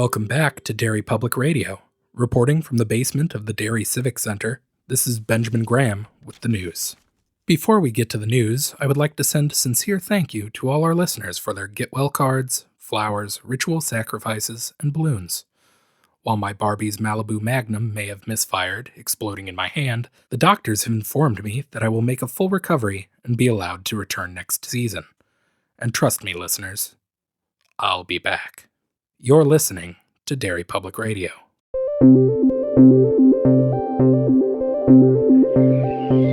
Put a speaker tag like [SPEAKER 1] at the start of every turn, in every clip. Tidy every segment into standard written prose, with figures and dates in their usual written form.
[SPEAKER 1] Welcome back to Derry Public Radio. Reporting from the basement of the Derry Civic Center, this is Benjamin Graham with the news. Before we get to the news, I would like to send a sincere thank you to all our listeners for their get well cards, flowers, ritual sacrifices, and balloons. While my Barbie's Malibu Magnum may have misfired, exploding in my hand, the doctors have informed me that I will make a full recovery and be allowed to return next season. And trust me, listeners, I'll be back. You're listening to Derry Public Radio.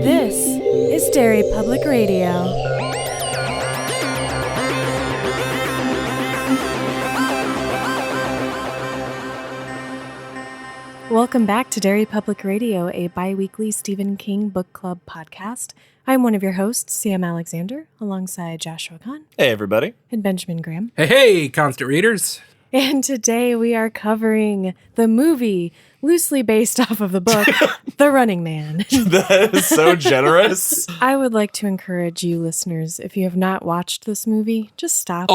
[SPEAKER 2] This is Derry Public Radio. Welcome back to Derry Public Radio, a bi-weekly Stephen King book club podcast. I'm one of your hosts, Sam Alexander, alongside Joshua Kahn.
[SPEAKER 3] Hey, everybody.
[SPEAKER 2] And Benjamin Graham.
[SPEAKER 1] Hey, constant readers.
[SPEAKER 2] And today we are covering the movie loosely based off of the book, The Running Man.
[SPEAKER 3] That is so generous.
[SPEAKER 2] I would like to encourage you listeners, if you have not watched this movie, just stop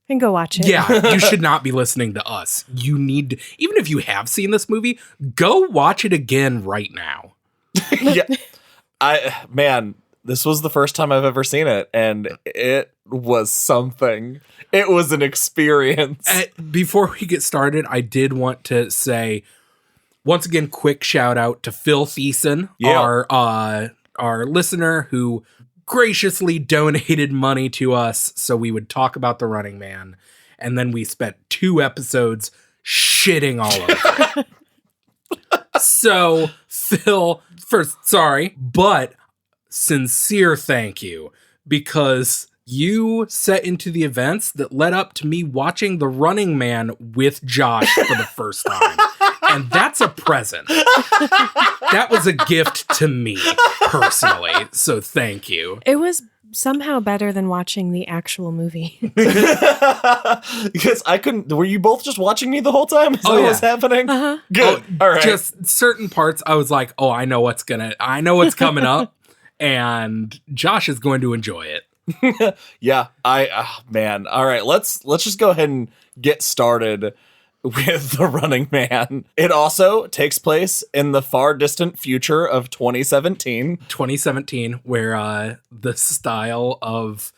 [SPEAKER 2] and go watch it.
[SPEAKER 1] Yeah, you should not be listening to us. You need to, even if you have seen this movie, go watch it again right now.
[SPEAKER 3] Yeah. This was the first time I've ever seen it, and it was something. It was an experience.
[SPEAKER 1] Before we get started, I did want to say, once again, quick shout out to Phil Thiessen, our listener who graciously donated money to us so we would talk about The Running Man. And then we spent 2 episodes shitting all over it. So, Phil, first, sorry, but sincere thank you, because you set into the events that led up to me watching The Running Man with Josh for the first time. And that's a present. That was a gift to me, personally. So thank you.
[SPEAKER 2] It was somehow better than watching the actual movie.
[SPEAKER 3] Because I couldn't. Were you both just watching me the whole time? Is that what was happening?
[SPEAKER 2] Uh-huh.
[SPEAKER 3] Good. All right.
[SPEAKER 1] Just certain parts, I was like, I know what's coming up. And Josh is going to enjoy it.
[SPEAKER 3] Yeah. Man. All right. Let's just go ahead and get started with The Running Man. It also takes place in the far distant future of 2017.
[SPEAKER 1] 2017, where the style of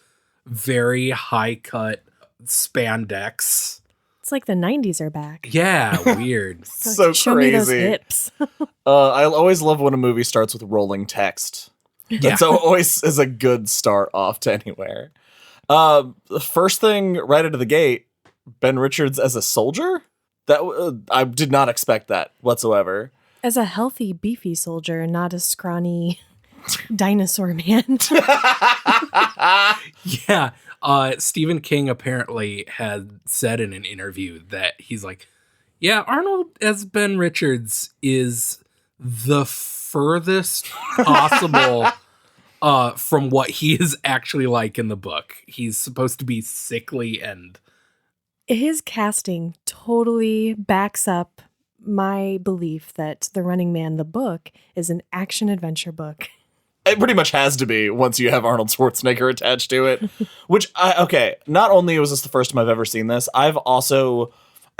[SPEAKER 1] very high-cut spandex.
[SPEAKER 2] It's like the 90s are back.
[SPEAKER 1] Yeah, weird.
[SPEAKER 3] So
[SPEAKER 2] Show
[SPEAKER 3] crazy.
[SPEAKER 2] me those hips.
[SPEAKER 3] I always love when a movie starts with rolling text.
[SPEAKER 1] Yeah.
[SPEAKER 3] That's always is a good start off to anywhere. The first thing right out of the gate, Ben Richards as a soldier? That I did not expect that whatsoever.
[SPEAKER 2] As a healthy, beefy soldier, not a scrawny dinosaur man.
[SPEAKER 1] Yeah. Stephen King apparently had said in an interview that he's like, yeah, Arnold as Ben Richards is the furthest possible from what he is actually like in the book. He's supposed to be sickly, and
[SPEAKER 2] his casting totally backs up my belief that The Running Man, the book, is an action-adventure book.
[SPEAKER 3] It pretty much has to be once you have Arnold Schwarzenegger attached to it. Which, not only was this the first time I've ever seen this, I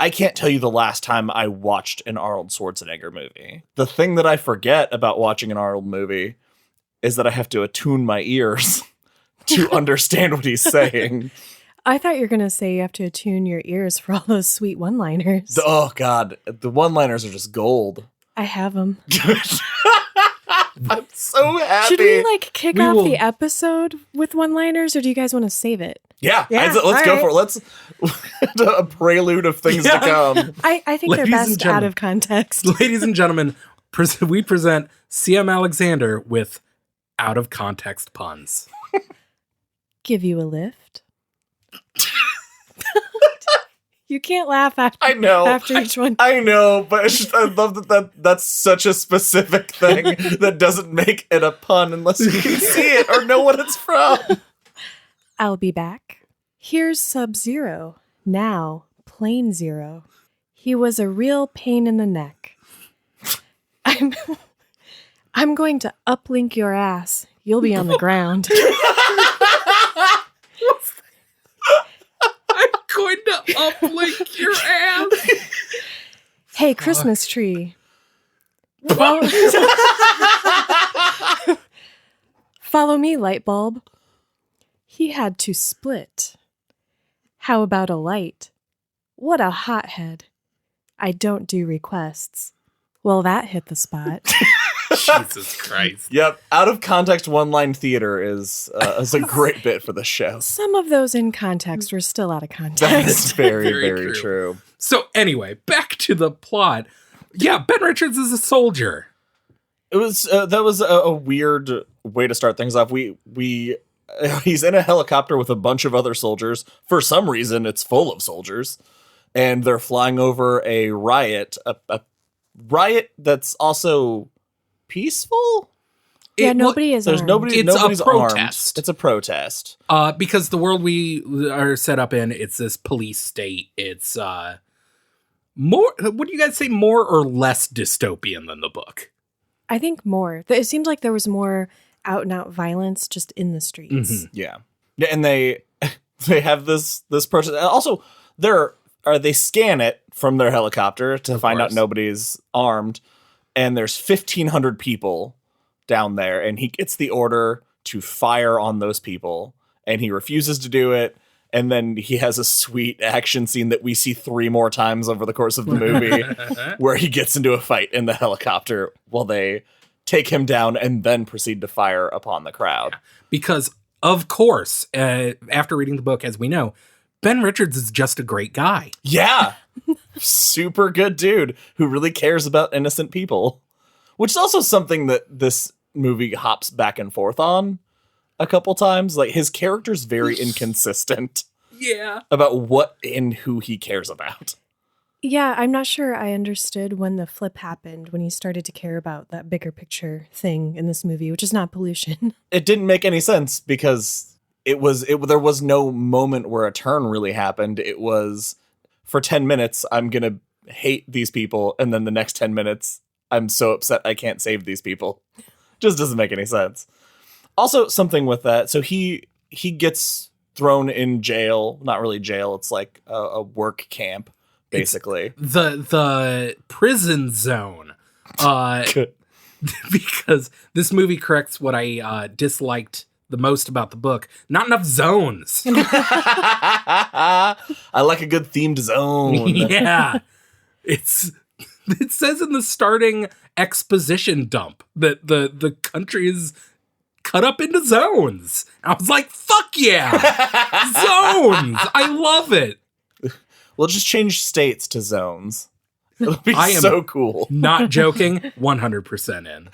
[SPEAKER 3] can't tell you the last time I watched an Arnold Schwarzenegger movie. The thing that I forget about watching an Arnold movie is that I have to attune my ears to understand what he's saying.
[SPEAKER 2] I thought you were going to say you have to attune your ears for all those sweet one-liners.
[SPEAKER 3] Oh, God. The one-liners are just gold.
[SPEAKER 2] I have them.
[SPEAKER 3] I'm so happy.
[SPEAKER 2] Should we kick off the episode with one-liners, or do you guys want to save it?
[SPEAKER 3] Yeah, let's go for it. Let's a prelude of things to come.
[SPEAKER 2] I think they're best out of context.
[SPEAKER 1] Ladies and gentlemen, we present CM Alexander with out of context puns.
[SPEAKER 2] Give you a lift. You can't laugh after each one.
[SPEAKER 3] I know, but I love that's such a specific thing that doesn't make it a pun unless you can see it or know what it's from.
[SPEAKER 2] I'll be back. Here's Sub-Zero. Now, Plain Zero. He was a real pain in the neck. I'm going to uplink your ass. You'll be on the ground.
[SPEAKER 1] I'm going to uplink your ass.
[SPEAKER 2] Hey, Christmas tree. Follow, Follow me, light bulb. He had to split. How about a light? What a hothead. I don't do requests. Well, that hit the spot.
[SPEAKER 1] Jesus Christ.
[SPEAKER 3] Yep. Out of context, one-line theater is a great bit for the show.
[SPEAKER 2] Some of those in context were still out of context.
[SPEAKER 3] That is very,
[SPEAKER 1] Very
[SPEAKER 3] very true.
[SPEAKER 1] So anyway, back to the plot. Yeah, Ben Richards is a soldier.
[SPEAKER 3] It was that was a weird way to start things off. He's in a helicopter with a bunch of other soldiers. For some reason, it's full of soldiers, and they're flying over a riot. A riot that's also peaceful.
[SPEAKER 2] Nobody is armed.
[SPEAKER 3] Nobody's
[SPEAKER 1] a protest.
[SPEAKER 3] Armed. It's a protest.
[SPEAKER 1] Because the world we are set up in, it's this police state. It's more. What do you guys say? More or less dystopian than the book?
[SPEAKER 2] I think more. It seemed like there was more out and out violence just in the streets.
[SPEAKER 1] Mm-hmm.
[SPEAKER 3] Yeah, and they have this protest. Also, they scan it from their helicopter to find out nobody's armed, and there's 1,500 people down there, and he gets the order to fire on those people, and he refuses to do it. And then he has a sweet action scene that we see 3 more times over the course of the movie where he gets into a fight in the helicopter while they take him down and then proceed to fire upon the crowd.
[SPEAKER 1] Because, of course, after reading the book, as we know, Ben Richards is just a great guy.
[SPEAKER 3] Yeah. Super good dude who really cares about innocent people, which is also something that this movie hops back and forth on a couple times. Like, his character's very inconsistent.
[SPEAKER 1] Yeah.
[SPEAKER 3] About what and who he cares about.
[SPEAKER 2] Yeah, I'm not sure I understood when the flip happened, when he started to care about that bigger picture thing in this movie, which is not pollution.
[SPEAKER 3] It didn't make any sense because there was no moment where a turn really happened. It was, for 10 minutes, I'm going to hate these people, and then the next 10 minutes, I'm so upset I can't save these people. Just doesn't make any sense. Also, something with that, so he gets thrown in jail. Not really jail, it's like a work camp, basically.
[SPEAKER 1] It's the prison zone. Because this movie corrects what I disliked the most about the book. Not enough zones.
[SPEAKER 3] I like a good themed zone.
[SPEAKER 1] Yeah. It says in the starting exposition dump that the country is cut up into zones. I was like, fuck yeah! Zones! I love it.
[SPEAKER 3] We'll just change states to zones. It'll be so cool.
[SPEAKER 1] Not joking, 100% in.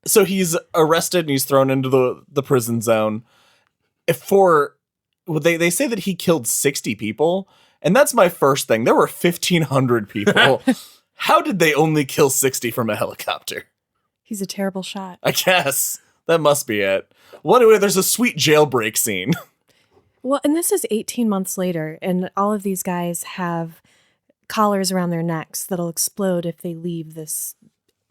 [SPEAKER 3] So he's arrested and he's thrown into the prison zone. They say that he killed 60 people, and that's my first thing. There were 1,500 people. How did they only kill 60 from a helicopter?
[SPEAKER 2] He's a terrible shot.
[SPEAKER 3] I guess. That must be it. Well, anyway, there's a sweet jailbreak scene.
[SPEAKER 2] Well, and this is 18 months later, and all of these guys have collars around their necks that'll explode if they leave this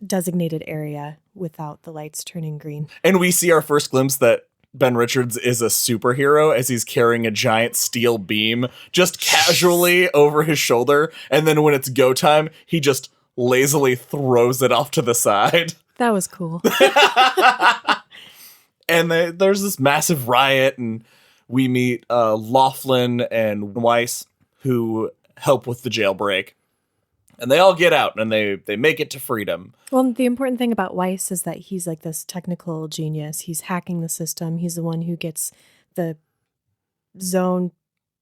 [SPEAKER 2] designated area without the lights turning green.
[SPEAKER 3] And we see our first glimpse that Ben Richards is a superhero as he's carrying a giant steel beam just casually over his shoulder. And then when it's go time, he just lazily throws it off to the side.
[SPEAKER 2] That was cool.
[SPEAKER 3] And there's this massive riot, and we meet Laughlin and Weiss, who help with the jailbreak. And they all get out, and they make it to freedom.
[SPEAKER 2] Well, the important thing about Weiss is that he's like this technical genius. He's hacking the system. He's the one who gets the zone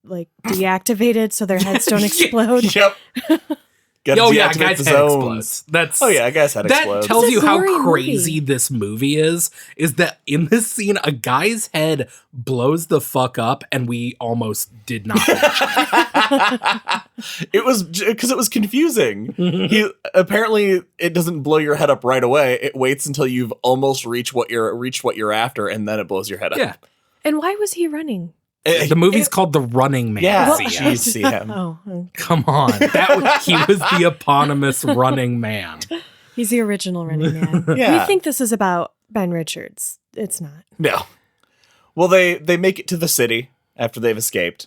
[SPEAKER 2] like deactivated so their heads don't explode.
[SPEAKER 3] Yep.
[SPEAKER 1] Guy's head explodes.
[SPEAKER 3] A guy's head explodes.
[SPEAKER 1] That tells you how
[SPEAKER 2] gory
[SPEAKER 1] crazy
[SPEAKER 2] movie. This
[SPEAKER 1] movie is that in this scene, a guy's head blows the fuck up, and we almost did not watch it.
[SPEAKER 3] It was because it was confusing. Apparently it doesn't blow your head up right away. It waits until you've almost reached what you're after, and then it blows your head up.
[SPEAKER 1] Yeah.
[SPEAKER 2] And why was he running?
[SPEAKER 1] The movie's called The Running Man.
[SPEAKER 3] Yeah,
[SPEAKER 1] you
[SPEAKER 3] see him.
[SPEAKER 2] Oh, okay.
[SPEAKER 1] Come on. He was the eponymous Running Man.
[SPEAKER 2] He's the original Running Man.
[SPEAKER 3] Yeah.
[SPEAKER 2] We think this is about Ben Richards. It's not.
[SPEAKER 3] No. Well, they make it to the city after they've escaped,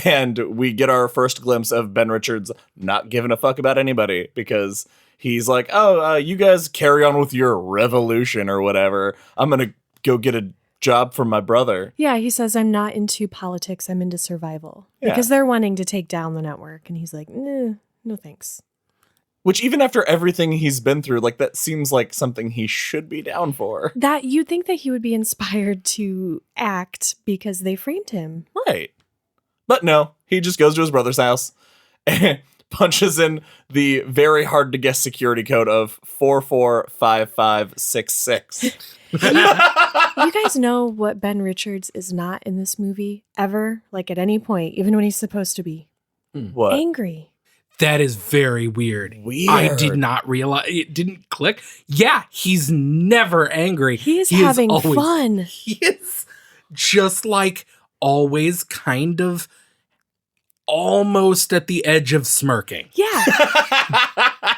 [SPEAKER 3] And we get our first glimpse of Ben Richards not giving a fuck about anybody because he's like, you guys carry on with your revolution or whatever. I'm going to go get a job from my brother.
[SPEAKER 2] Yeah, he says, I'm not into politics. I'm into survival.
[SPEAKER 3] Yeah.
[SPEAKER 2] Because they're wanting to take down the network. And he's like, no thanks.
[SPEAKER 3] Which even after everything he's been through, like that seems like something he should be down for.
[SPEAKER 2] That you'd think that he would be inspired to act because they framed him.
[SPEAKER 3] Right. But no, he just goes to his brother's house and punches in the very hard to guess security code of 445566.
[SPEAKER 2] You guys know what Ben Richards is not in this movie ever? Like at any point, even when he's supposed to be.
[SPEAKER 3] What?
[SPEAKER 2] Angry.
[SPEAKER 1] That is very weird.
[SPEAKER 3] Weird.
[SPEAKER 1] I did not realize, it didn't click. Yeah, he's never angry.
[SPEAKER 2] He is having fun.
[SPEAKER 1] He is just like always kind of almost at the edge of smirking.
[SPEAKER 2] Yeah.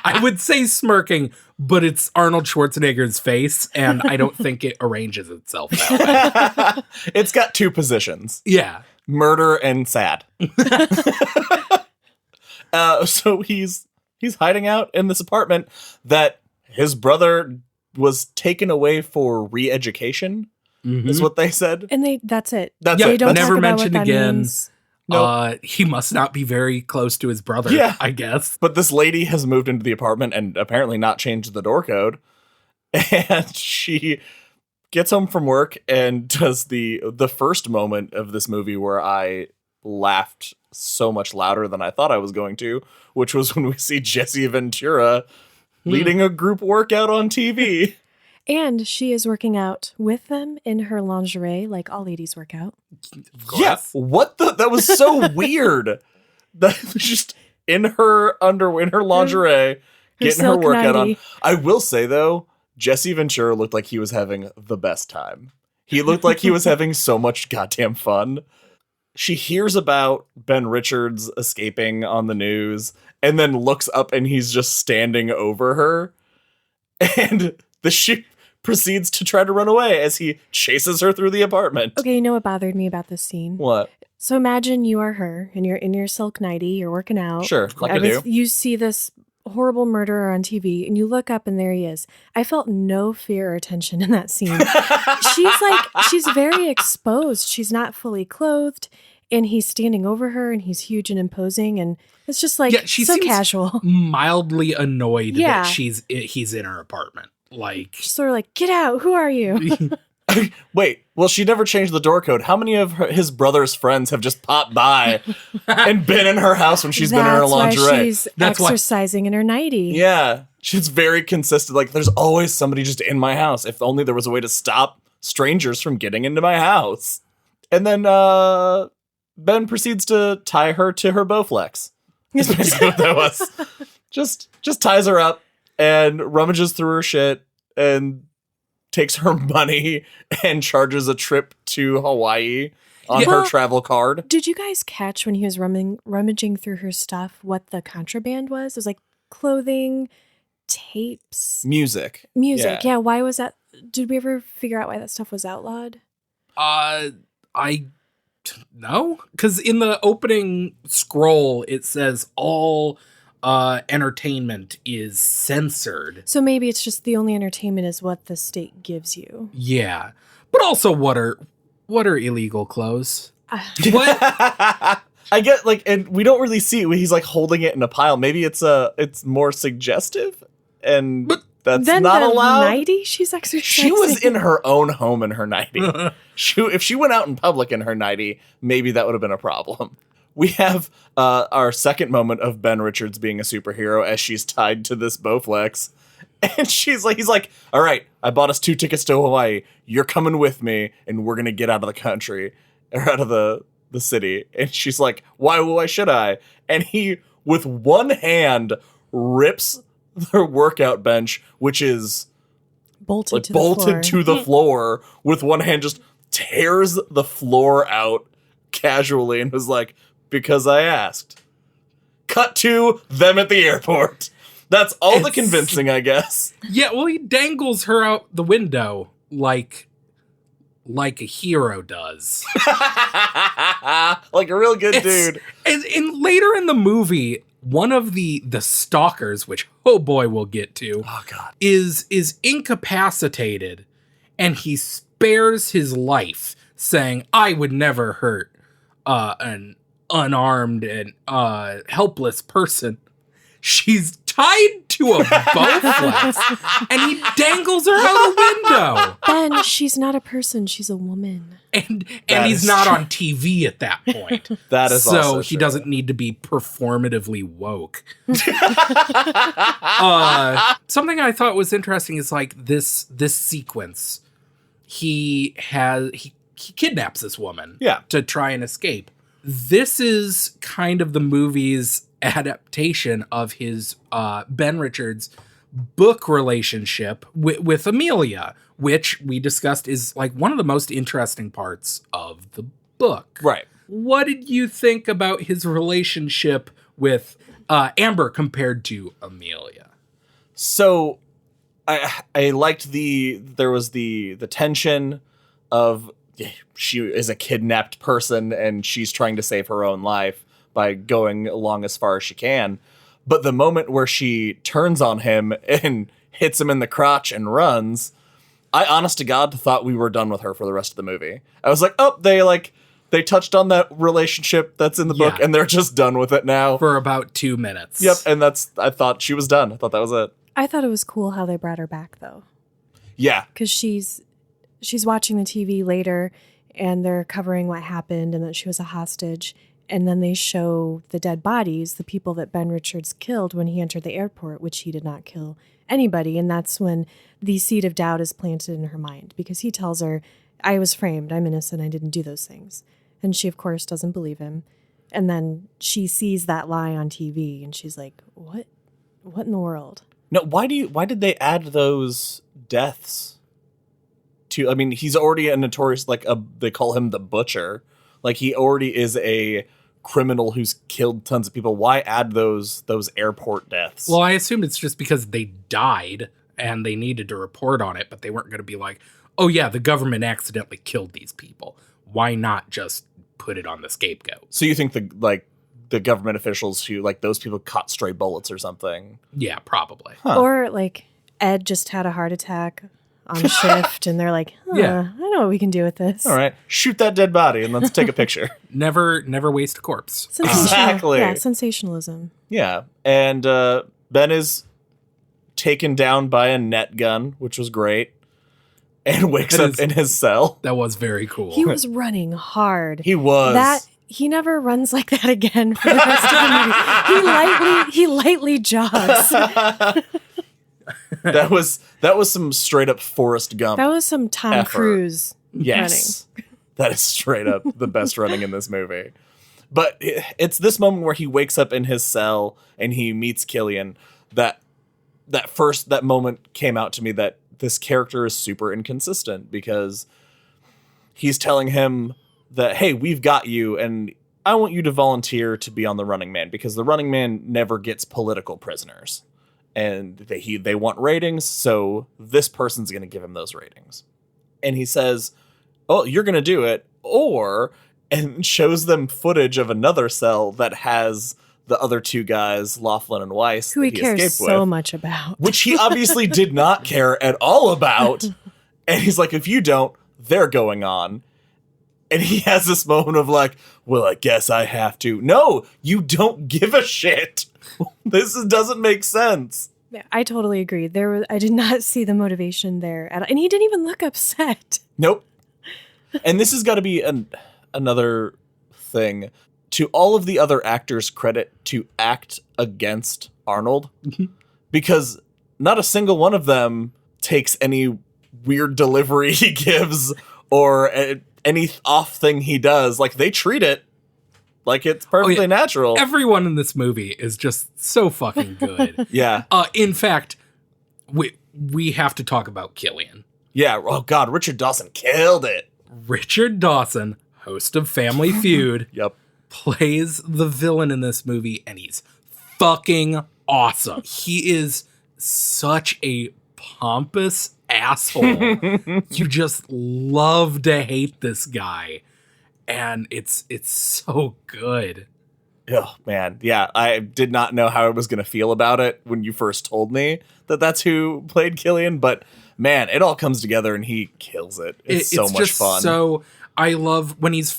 [SPEAKER 1] I would say smirking, but it's Arnold Schwarzenegger's face, and I don't think it arranges itself that way.
[SPEAKER 3] It's got two positions.
[SPEAKER 1] Yeah.
[SPEAKER 3] Murder and sad. So he's hiding out in this apartment that his brother was taken away for re-education, is what they said.
[SPEAKER 2] And that's it.
[SPEAKER 3] That's
[SPEAKER 2] They
[SPEAKER 3] it.
[SPEAKER 2] don't
[SPEAKER 1] Never
[SPEAKER 2] talk about
[SPEAKER 1] mentioned
[SPEAKER 2] what that
[SPEAKER 1] again.
[SPEAKER 2] means.
[SPEAKER 3] Nope.
[SPEAKER 1] He must not be very close to his brother,
[SPEAKER 3] Yeah.
[SPEAKER 1] I guess.
[SPEAKER 3] But this lady has moved into the apartment and apparently not changed the door code. And she gets home from work and does the first moment of this movie where I laughed so much louder than I thought I was going to, which was when we see Jesse Ventura leading a group workout on TV.
[SPEAKER 2] And she is working out with them in her lingerie, like all ladies work out.
[SPEAKER 3] Yeah, what the? That was so weird. That was just in her underwear, in her lingerie, getting her
[SPEAKER 2] silk
[SPEAKER 3] workout on.
[SPEAKER 2] nightie.
[SPEAKER 3] I will say though, Jesse Ventura looked like he was having the best time. He looked like he was having so much goddamn fun. She hears about Ben Richards escaping on the news and then looks up and he's just standing over her. And she proceeds to try to run away as he chases her through the apartment.
[SPEAKER 2] Okay, you know what bothered me about this scene?
[SPEAKER 3] What?
[SPEAKER 2] So imagine you are her and you're in your silk nightie, you're working out.
[SPEAKER 3] Sure, like I do.
[SPEAKER 2] You see this horrible murderer on TV and you look up and there he is. I felt no fear or tension in that scene. she's very exposed. She's not fully clothed and he's standing over her and he's huge and imposing and it's just like
[SPEAKER 1] she
[SPEAKER 2] so
[SPEAKER 1] seems
[SPEAKER 2] casual.
[SPEAKER 1] Mildly annoyed
[SPEAKER 2] Yeah.
[SPEAKER 1] that he's in her apartment. Like,
[SPEAKER 2] She's sort of like, get out, who are you?
[SPEAKER 3] Wait, well, she never changed the door code. How many of his brother's friends have just popped by and been in her house when she's been in her lingerie?
[SPEAKER 2] Why she's
[SPEAKER 1] That's why-
[SPEAKER 2] exercising in her nightie.
[SPEAKER 3] Yeah, she's very consistent. Like, there's always somebody just in my house. If only there was a way to stop strangers from getting into my house. And then Ben proceeds to tie her to her Bowflex. That's basically what that was. Just ties her up and rummages through her shit and takes her money and charges a trip to Hawaii on her travel card.
[SPEAKER 2] Did you guys catch when he was rummaging through her stuff what the contraband was? It was like clothing, tapes,
[SPEAKER 3] Music.
[SPEAKER 2] Yeah, why was that? Did we ever figure out why that stuff was outlawed?
[SPEAKER 1] I no, because in the opening scroll it says all entertainment is censored.
[SPEAKER 2] So maybe it's just the only entertainment is what the state gives you.
[SPEAKER 1] Yeah, but also what are illegal clothes? What?
[SPEAKER 3] I get and we don't really see it. He's like holding it in a pile. Maybe it's more suggestive, and
[SPEAKER 1] But
[SPEAKER 3] that's
[SPEAKER 2] Then
[SPEAKER 3] not
[SPEAKER 2] the
[SPEAKER 3] allowed.
[SPEAKER 2] nightie she's exercising.
[SPEAKER 3] She was in her own home in her nightie. If she went out in public in her nightie, maybe that would have been a problem. We have our second moment of Ben Richards being a superhero as she's tied to this Bowflex. And he's like, all right, I bought us 2 tickets to Hawaii. You're coming with me, and we're going to get out of the country, or out of the city. And she's like, why should I? And he, with one hand, rips the workout bench, which is
[SPEAKER 2] bolted
[SPEAKER 3] to the floor, with one hand just tears the floor out casually and was like, because I asked. Cut to them at the airport. That's all the convincing, I guess.
[SPEAKER 1] Yeah, well, he dangles her out the window like a hero does.
[SPEAKER 3] Like like a real good dude.
[SPEAKER 1] And later in the movie, one of the stalkers, which oh boy we'll get to, is incapacitated, and he spares his life, saying, "I would never hurt an unarmed and helpless person." She's tied to a Bowflex, and he dangles her out a window.
[SPEAKER 2] Ben, she's not a person; she's a woman.
[SPEAKER 1] And he's not on TV at that point.
[SPEAKER 3] That is
[SPEAKER 1] so
[SPEAKER 3] also
[SPEAKER 1] he
[SPEAKER 3] true.
[SPEAKER 1] doesn't need to be performatively woke. Something I thought was interesting is like this sequence. He kidnaps this woman to try and escape. This is kind of the movie's adaptation of his Ben Richards book relationship with Amelia, which we discussed is like one of the most interesting parts of the book.
[SPEAKER 3] Right.
[SPEAKER 1] What did you think about his relationship with Amber compared to Amelia?
[SPEAKER 3] So I liked there was the tension of she is a kidnapped person and she's trying to save her own life by going along as far as she can. But the moment where she turns on him and hits him in the crotch and runs, I honest to God thought we were done with her for the rest of the movie. I was like, oh, they touched on that relationship that's in the book and they're just done with it now.
[SPEAKER 1] For about 2 minutes.
[SPEAKER 3] Yep, and I thought she was done. I thought that was it.
[SPEAKER 2] I thought it was cool how they brought her back, though.
[SPEAKER 3] Yeah.
[SPEAKER 2] Because she's watching the TV later, and they're covering what happened and that she was a hostage. And then they show the dead bodies, the people that Ben Richards killed when he entered the airport, which he did not kill anybody. And that's when the seed of doubt is planted in her mind, because he tells her, I was framed, I'm innocent, I didn't do those things. And she, of course, doesn't believe him. And then she sees that lie on TV, and she's like, what in the world?
[SPEAKER 3] No, why did they add those deaths to, I mean, he's already a notorious, they call him the Butcher. Like, he already is a criminal who's killed tons of people. Why add those airport deaths?
[SPEAKER 1] Well, I assume it's just because they died and they needed to report on it, but they weren't going to be like, oh yeah, the government accidentally killed these people. Why not just put it on the scapegoat?
[SPEAKER 3] So you think the government officials who, like, those people caught stray bullets or something?
[SPEAKER 1] Yeah, probably.
[SPEAKER 3] Huh.
[SPEAKER 2] Or like Ed just had a heart attack on shift, and they're like, I know what we can do with this.
[SPEAKER 3] All right, shoot that dead body and let's take a picture.
[SPEAKER 1] Never waste a corpse.
[SPEAKER 3] Exactly.
[SPEAKER 2] Yeah, sensationalism.
[SPEAKER 3] Yeah, and Ben is taken down by a net gun, which was great, and wakes up in his cell.
[SPEAKER 1] That was very cool.
[SPEAKER 2] He was running hard.
[SPEAKER 3] He was.
[SPEAKER 2] He never runs like that again for the rest of the movie. He lightly jogs.
[SPEAKER 3] That was some straight up Forrest Gump.
[SPEAKER 2] That was some Tom
[SPEAKER 3] effort.
[SPEAKER 2] Cruise
[SPEAKER 3] Yes. Running. That is straight up the best running in this movie. But it's this moment where he wakes up in his cell and he meets Killian that moment came out to me that this character is super inconsistent, because he's telling him that, hey, we've got you, and I want you to volunteer to be on the Running Man, because the Running Man never gets political prisoners. And they want ratings, so this person's going to give him those ratings. And he says, oh, you're going to do it, and shows them footage of another cell that has the other two guys, Laughlin and Weiss,
[SPEAKER 2] who he cares so much about.
[SPEAKER 3] Which he obviously did not care at all about. And he's like, if you don't, they're going on. And he has this moment of like, well, I guess I have to. No, you don't give a shit. This doesn't make sense.
[SPEAKER 2] Yeah, I totally agree. I did not see the motivation there. And he didn't even look upset.
[SPEAKER 3] Nope. And this has got to be another thing. To all of the other actors' credit to act against Arnold, because not a single one of them takes any weird delivery he gives or any off thing he does. Like, they treat it like it's perfectly natural.
[SPEAKER 1] Everyone in this movie is just so fucking good.
[SPEAKER 3] Yeah.
[SPEAKER 1] In fact, we have to talk about Killian.
[SPEAKER 3] Yeah. Oh God, Richard Dawson killed it.
[SPEAKER 1] Richard Dawson, host of Family Feud.
[SPEAKER 3] Yep.
[SPEAKER 1] Plays the villain in this movie, and he's fucking awesome. He is such a pompous asshole. You just love to hate this guy. and it's so good.
[SPEAKER 3] Oh, man. Yeah, I did not know how I was going to feel about it when you first told me that that's who played Killian, but man, it all comes together and he kills it. It's so much
[SPEAKER 1] just
[SPEAKER 3] fun.
[SPEAKER 1] So I love when he's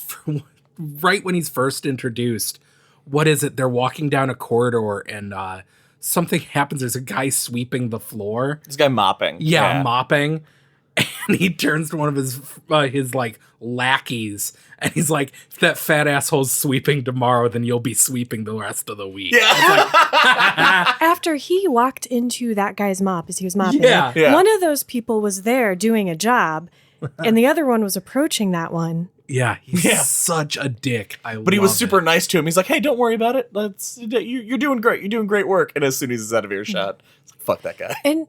[SPEAKER 1] right when he's first introduced. What is it? They're walking down a corridor and something happens. There's a guy sweeping the floor.
[SPEAKER 3] This guy mopping.
[SPEAKER 1] Yeah, mopping. And he turns to one of his like lackeys and he's like, if that fat asshole's sweeping tomorrow, then you'll be sweeping the rest of the week.
[SPEAKER 3] Yeah.
[SPEAKER 2] After he walked into that guy's mop as he was mopping,
[SPEAKER 3] Yeah.
[SPEAKER 2] one of those people was there doing a job and the other one was approaching that one.
[SPEAKER 1] Yeah, he's such a dick.
[SPEAKER 3] But he was super nice to him. He's like, hey, don't worry about it. You're doing great. You're doing great work. And as soon as he's out of earshot, it's like, fuck that guy.
[SPEAKER 2] And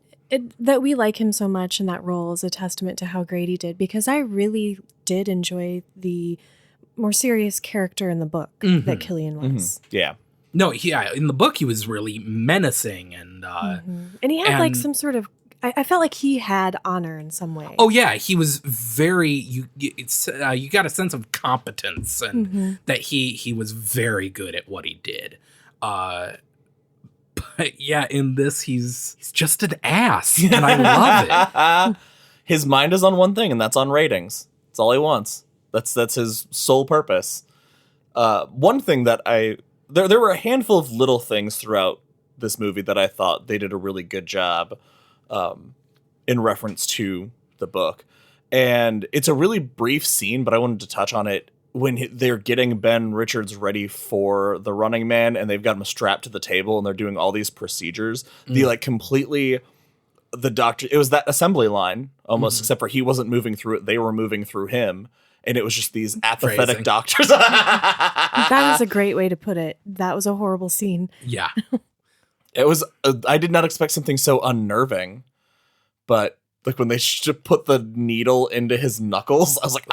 [SPEAKER 2] that we like him so much in that role is a testament to how great he did, because I really did enjoy the more serious character in the book that Killian was.
[SPEAKER 3] Yeah.
[SPEAKER 1] No, in the book he was really menacing and
[SPEAKER 2] he had like some sort of, I felt like he had honor in some way.
[SPEAKER 1] Oh yeah, he was very you got a sense of competence and that he was very good at what he did. But yeah, in this he's just an ass and I love it.
[SPEAKER 3] His mind is on one thing, and that's on ratings. That's all he wants. That's his sole purpose. One thing that there were a handful of little things throughout this movie that I thought they did a really good job in reference to the book. And it's a really brief scene, but I wanted to touch on it when they're getting Ben Richards ready for the Running Man and they've got him strapped to the table and they're doing all these procedures. The doctor, it was that assembly line almost, except for he wasn't moving through it. They were moving through him. And it was just these apathetic doctors.
[SPEAKER 2] That is a great way to put it. That was a horrible scene.
[SPEAKER 1] Yeah.
[SPEAKER 3] It was, I did not expect something so unnerving, but like when they put the needle into his knuckles, I was like,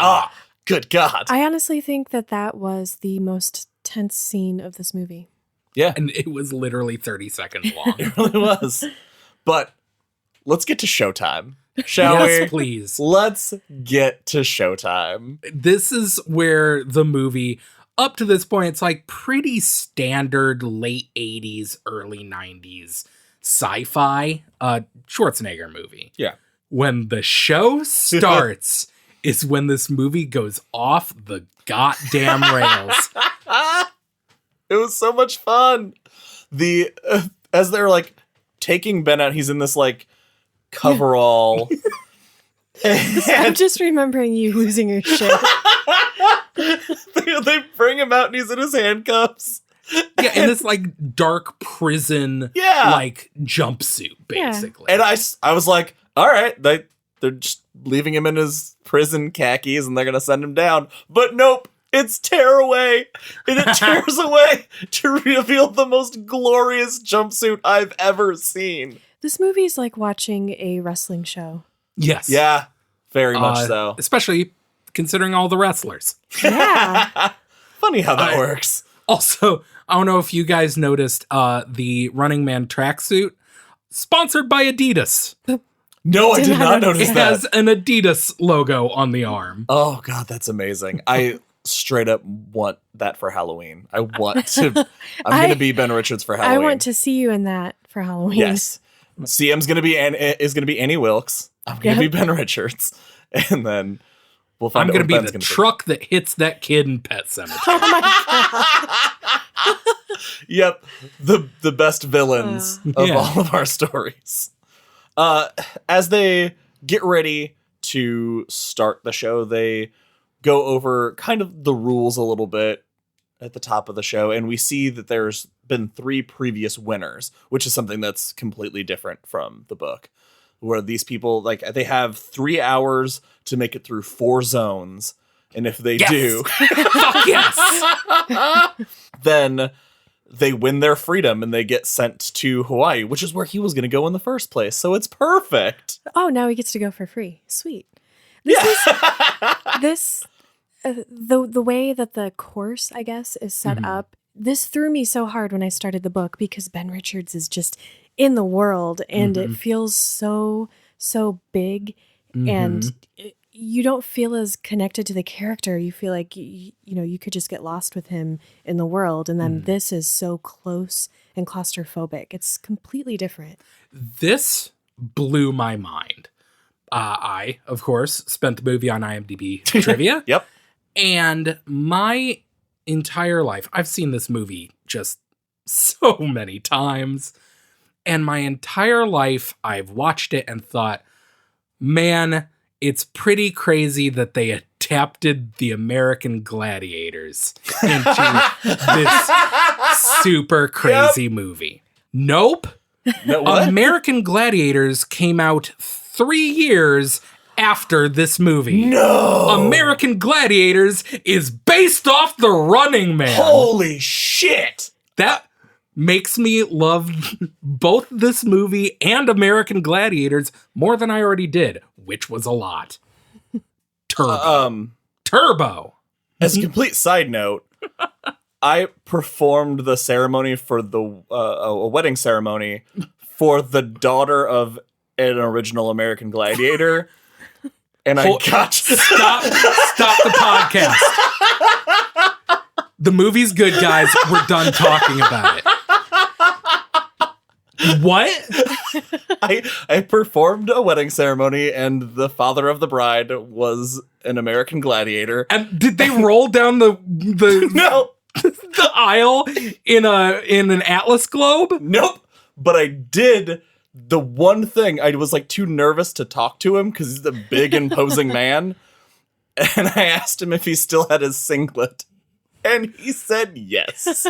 [SPEAKER 3] good God.
[SPEAKER 2] I honestly think that was the most tense scene of this movie.
[SPEAKER 3] Yeah.
[SPEAKER 1] And it was literally 30 seconds long.
[SPEAKER 3] It really was. But let's get to showtime. Shall we?
[SPEAKER 1] Please.
[SPEAKER 3] Let's get to showtime.
[SPEAKER 1] This is where the movie, up to this point, it's like pretty standard late 80s, early 90s sci-fi Schwarzenegger movie.
[SPEAKER 3] Yeah.
[SPEAKER 1] When the show starts is when this movie goes off the goddamn rails.
[SPEAKER 3] It was so much fun. As they're like taking Ben out, he's in this like coverall.
[SPEAKER 2] I'm just remembering you losing your shit.
[SPEAKER 3] They bring him out and he's in his handcuffs.
[SPEAKER 1] Yeah, in this like dark prison like jumpsuit, basically.
[SPEAKER 3] And I was like, all right, they're just leaving him in his prison khakis and they're gonna send him down. But nope, it's tearaway. And it tears away to reveal the most glorious jumpsuit I've ever seen.
[SPEAKER 2] This movie is like watching a wrestling show.
[SPEAKER 1] Yes.
[SPEAKER 3] Yeah, very much so.
[SPEAKER 1] Especially considering all the wrestlers.
[SPEAKER 2] Yeah.
[SPEAKER 3] Funny how that works.
[SPEAKER 1] Also, I don't know if you guys noticed the Running Man tracksuit sponsored by Adidas.
[SPEAKER 3] No, I did not notice
[SPEAKER 1] It
[SPEAKER 3] that.
[SPEAKER 1] has an Adidas logo on the arm.
[SPEAKER 3] Oh, God, that's amazing. I straight up want that for Halloween. I'm going to be Ben Richards for Halloween.
[SPEAKER 2] I want to see you in that for Halloween.
[SPEAKER 3] Yes. CM's going to be Annie Wilkes. I'm going to be Ben Richards. And then we'll find out
[SPEAKER 1] I'm going to
[SPEAKER 3] what
[SPEAKER 1] be
[SPEAKER 3] Ben's
[SPEAKER 1] the
[SPEAKER 3] gonna
[SPEAKER 1] truck that hits that kid in Pet Sematary.
[SPEAKER 3] Yep. The best villains of all of our stories. As they get ready to start the show, they go over kind of the rules a little bit at the top of the show, and we see that there's been 3 previous winners, which is something that's completely different from the book, where these people, like, they have 3 hours to make it through 4 zones, and if they do,
[SPEAKER 1] Fuck yes!
[SPEAKER 3] then they win their freedom and they get sent to Hawaii, which is where he was going to go in the first place. So it's perfect.
[SPEAKER 2] Oh, now he gets to go for free. Sweet. The way that the course, I guess, is set up, this threw me so hard when I started the book because Ben Richards is just in the world and it feels so big. And you don't feel as connected to the character. You feel like, you know, you could just get lost with him in the world. And then this is so close and claustrophobic. It's completely different.
[SPEAKER 1] This blew my mind. I, of course, spent the movie on IMDb trivia.
[SPEAKER 3] Yep.
[SPEAKER 1] And my entire life, I've seen this movie just so many times. And my entire life, I've watched it and thought, man, it's pretty crazy that they adapted the American Gladiators into this super crazy movie. Nope.
[SPEAKER 3] No, what?
[SPEAKER 1] American Gladiators came out 3 years after this movie.
[SPEAKER 3] No.
[SPEAKER 1] American Gladiators is based off The Running Man.
[SPEAKER 3] Holy shit.
[SPEAKER 1] That makes me love both this movie and American Gladiators more than I already did, which was a lot. Turbo.
[SPEAKER 3] As a complete side note, I performed the ceremony for a wedding ceremony for the daughter of an original American Gladiator. And I got
[SPEAKER 1] stop the podcast. The movie's good, guys. We're done talking about it. What?
[SPEAKER 3] I performed a wedding ceremony, and the father of the bride was an American Gladiator.
[SPEAKER 1] And did they roll down the
[SPEAKER 3] No,
[SPEAKER 1] the aisle in an Atlas globe?
[SPEAKER 3] nope. But I did the one thing. I was like too nervous to talk to him because he's a big, imposing man. And I asked him if he still had his singlet. And he said yes.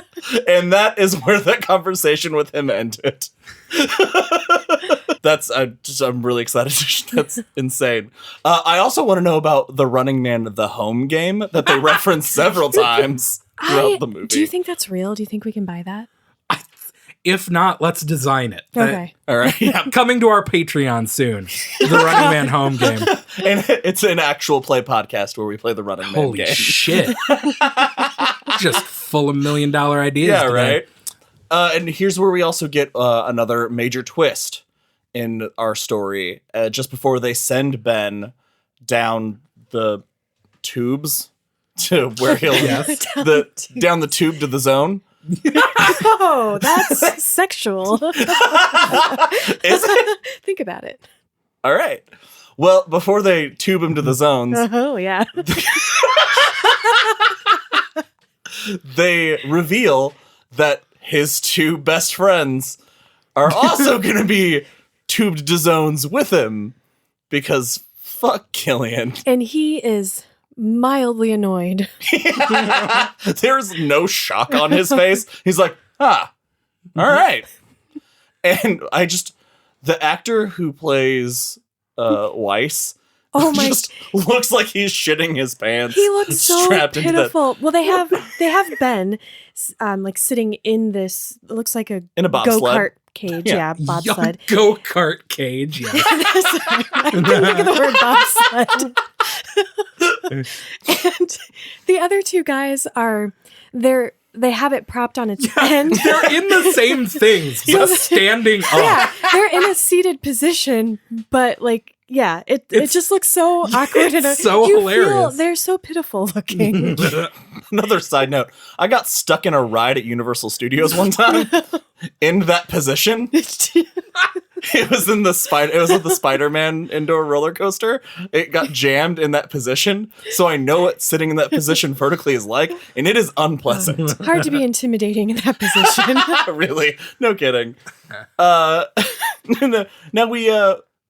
[SPEAKER 3] And that is where that conversation with him ended. I'm really excited. That's insane. I also want to know about the Running Man, the home game that they referenced several times throughout the movie.
[SPEAKER 2] Do you think that's real? Do you think we can buy that?
[SPEAKER 1] If not, let's design it.
[SPEAKER 2] Okay.
[SPEAKER 3] All right.
[SPEAKER 1] Yeah, coming to our Patreon soon. The Running Man home game.
[SPEAKER 3] And it's an actual play podcast where we play the Running Man
[SPEAKER 1] Holy
[SPEAKER 3] game.
[SPEAKER 1] shit. Just full of $1 million ideas.
[SPEAKER 3] Yeah,
[SPEAKER 1] today.
[SPEAKER 3] right. And here's where we also get another major twist in our story. Just before they send Ben down the tubes to where he'll down the tube to the zone.
[SPEAKER 2] Oh, that's sexual.
[SPEAKER 3] Is it?
[SPEAKER 2] Think about it.
[SPEAKER 3] All right. Well, before they tube him to the zones,
[SPEAKER 2] Oh, yeah.
[SPEAKER 3] they reveal that his two best friends are also going to be tubed to zones with him because fuck Killian.
[SPEAKER 2] And he is mildly annoyed.
[SPEAKER 3] There's no shock on his face. He's like, all right. And the actor who plays Weiss just looks like he's shitting his pants.
[SPEAKER 2] He looks so pitiful. Well, they have Ben like sitting in this, it looks like a go-kart cage. Yeah, bobsled.
[SPEAKER 1] Go-kart cage, yeah.
[SPEAKER 2] I didn't think of the word bobsled. And the other two guys they have it propped on its end.
[SPEAKER 1] They're in the same things, but standing up.
[SPEAKER 2] Yeah, they're in a seated position, but like, yeah, it just looks so awkward.
[SPEAKER 1] It's so hilarious.
[SPEAKER 2] They're so pitiful looking.
[SPEAKER 3] Another side note, I got stuck in a ride at Universal Studios one time in that position. It was at the Spider-Man indoor roller coaster. It got jammed in that position. So I know what sitting in that position vertically is like, and it is unpleasant.
[SPEAKER 2] Hard to be intimidating in that position.
[SPEAKER 3] Really? No kidding. Now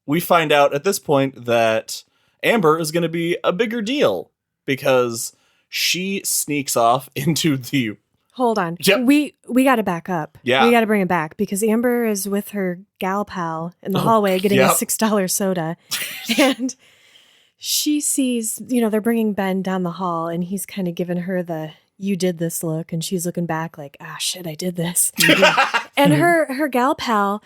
[SPEAKER 3] we find out at this point that Amber is going to be a bigger deal because she sneaks off into the...
[SPEAKER 2] Hold on.
[SPEAKER 3] Yep.
[SPEAKER 2] We got to back up.
[SPEAKER 3] Yeah.
[SPEAKER 2] We got to bring it back because Amber is with her gal pal in the hallway getting a $6 soda. And she sees, they're bringing Ben down the hall and he's kind of giving her the you did this look. And she's looking back like, shit, I did this. And her gal pal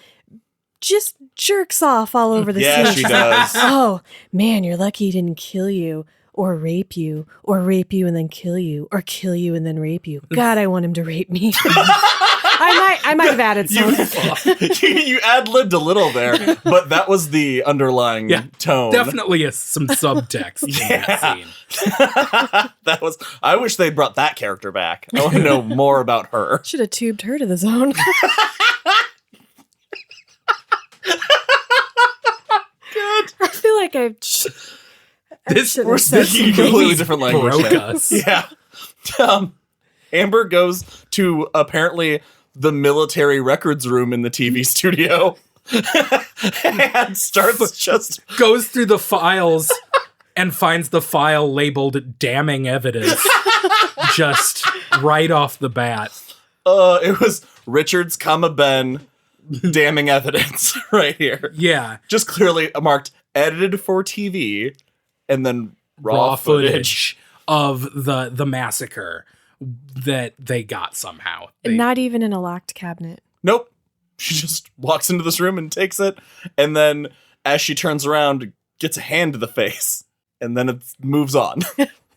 [SPEAKER 2] just jerks off all over the scene.
[SPEAKER 3] Yeah, she does.
[SPEAKER 2] Oh, man, you're lucky he didn't kill you. Or rape you and then kill you, or kill you and then rape you. God, I want him to rape me. I might have added some.
[SPEAKER 3] You ad-libbed a little there, but that was the underlying tone.
[SPEAKER 1] Definitely some subtext in that scene.
[SPEAKER 3] That was. I wish they'd brought that character back. I want to know more about her.
[SPEAKER 2] Should have tubed her to the zone.
[SPEAKER 3] Good.
[SPEAKER 2] I feel like
[SPEAKER 3] We're speaking a completely different language.
[SPEAKER 1] Broke us.
[SPEAKER 3] Yeah. Amber goes to apparently the military records room in the TV studio and starts just
[SPEAKER 1] goes through the files and finds the file labeled damning evidence just right off the bat.
[SPEAKER 3] It was Richards, Ben, damning evidence right here.
[SPEAKER 1] Yeah.
[SPEAKER 3] Just clearly marked edited for TV and then raw footage
[SPEAKER 1] of the massacre that they got somehow.
[SPEAKER 2] Not even in a locked cabinet.
[SPEAKER 3] Nope. She just walks into this room and takes it. And then as she turns around, gets a hand to the face. And then it moves on.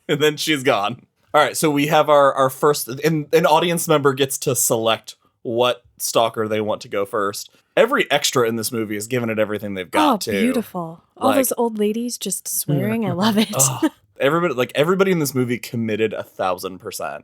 [SPEAKER 3] And then she's gone. All right. So we have our first, an audience member gets to select what stalker they want to go first. Every extra in this movie is giving it everything they've got to.
[SPEAKER 2] Oh, beautiful. All those old ladies just swearing. I love it.
[SPEAKER 3] Everybody in this movie committed 1,000%.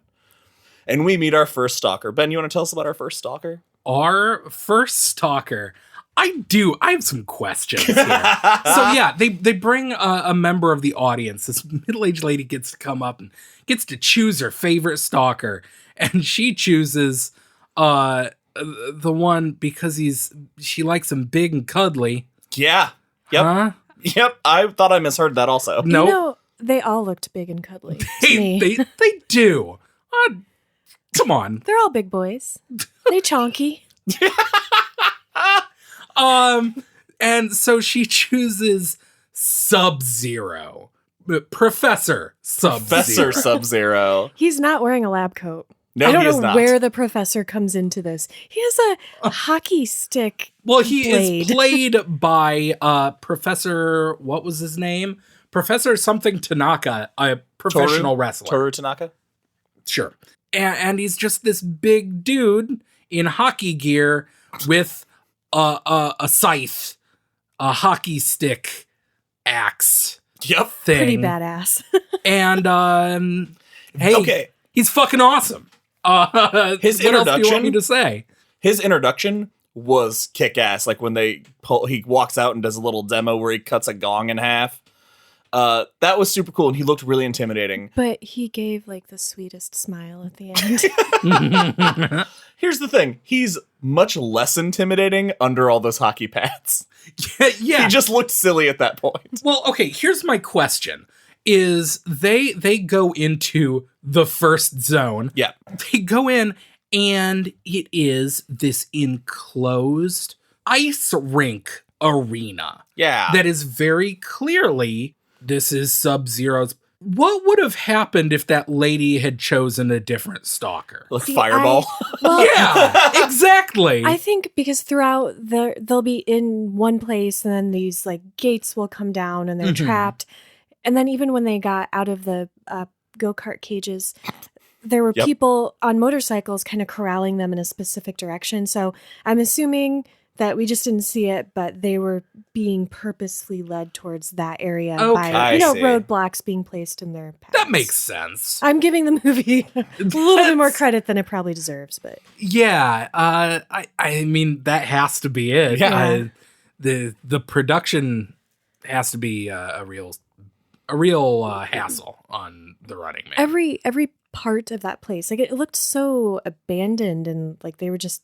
[SPEAKER 3] And we meet our first stalker. Ben, you want to tell us about our first stalker?
[SPEAKER 1] Our first stalker. I have some questions here. So yeah, they bring a member of the audience. This middle-aged lady gets to come up and gets to choose her favorite stalker. And she chooses the one because she likes him big and cuddly.
[SPEAKER 3] Yeah. Yep.
[SPEAKER 1] Huh?
[SPEAKER 3] Yep. I thought I misheard that also.
[SPEAKER 1] No.
[SPEAKER 2] Nope. They all looked big and cuddly to me.
[SPEAKER 1] They do. Come on.
[SPEAKER 2] They're all big boys. They chonky.
[SPEAKER 1] And so she chooses Sub-Zero. Professor Sub-Zero.
[SPEAKER 3] Professor Sub-Zero.
[SPEAKER 2] He's not wearing a lab coat.
[SPEAKER 3] No,
[SPEAKER 2] I don't
[SPEAKER 3] he is
[SPEAKER 2] know
[SPEAKER 3] not.
[SPEAKER 2] where the professor comes into this. He has a hockey stick.
[SPEAKER 1] Well, he
[SPEAKER 2] blade.
[SPEAKER 1] is played by Professor, what was his name? Professor something Tanaka, a professional wrestler.
[SPEAKER 3] Toru Tanaka?
[SPEAKER 1] Sure. And he's just this big dude in hockey gear with a scythe, a hockey stick axe
[SPEAKER 3] Yep.
[SPEAKER 1] thing.
[SPEAKER 2] Pretty badass.
[SPEAKER 1] And hey,
[SPEAKER 3] okay.
[SPEAKER 1] He's fucking awesome.
[SPEAKER 3] His
[SPEAKER 1] what else do you
[SPEAKER 3] introduction-
[SPEAKER 1] want me to say?
[SPEAKER 3] His introduction was kick-ass. Like when he walks out and does a little demo where he cuts a gong in half. That was super cool, and he looked really intimidating.
[SPEAKER 2] But he gave like the sweetest smile at the end.
[SPEAKER 3] Here's the thing. He's much less intimidating under all those hockey pads.
[SPEAKER 1] Yeah.
[SPEAKER 3] He just looked silly at that point.
[SPEAKER 1] Well, okay, here's my question. Is they go into the first zone.
[SPEAKER 3] Yeah.
[SPEAKER 1] They go in and it is this enclosed ice rink arena.
[SPEAKER 3] Yeah.
[SPEAKER 1] That is very clearly, this is Sub-Zero's. What would have happened if that lady had chosen a different stalker?
[SPEAKER 3] Like Fireball.
[SPEAKER 1] Yeah, exactly.
[SPEAKER 2] I think because throughout they'll be in one place and then these like gates will come down and they're trapped. And then even when they got out of the go-kart cages, there were people on motorcycles kind of corralling them in a specific direction. So I'm assuming that we just didn't see it, but they were being purposefully led towards that area by
[SPEAKER 3] I see.
[SPEAKER 2] roadblocks being placed in their paths.
[SPEAKER 1] That makes sense.
[SPEAKER 2] I'm giving the movie a little bit more credit than it probably deserves, but
[SPEAKER 1] Yeah, I mean that has to be it.
[SPEAKER 2] Yeah.
[SPEAKER 1] The production has to be a real hassle on the Running Man.
[SPEAKER 2] every part of that place, like it looked so abandoned and like they were just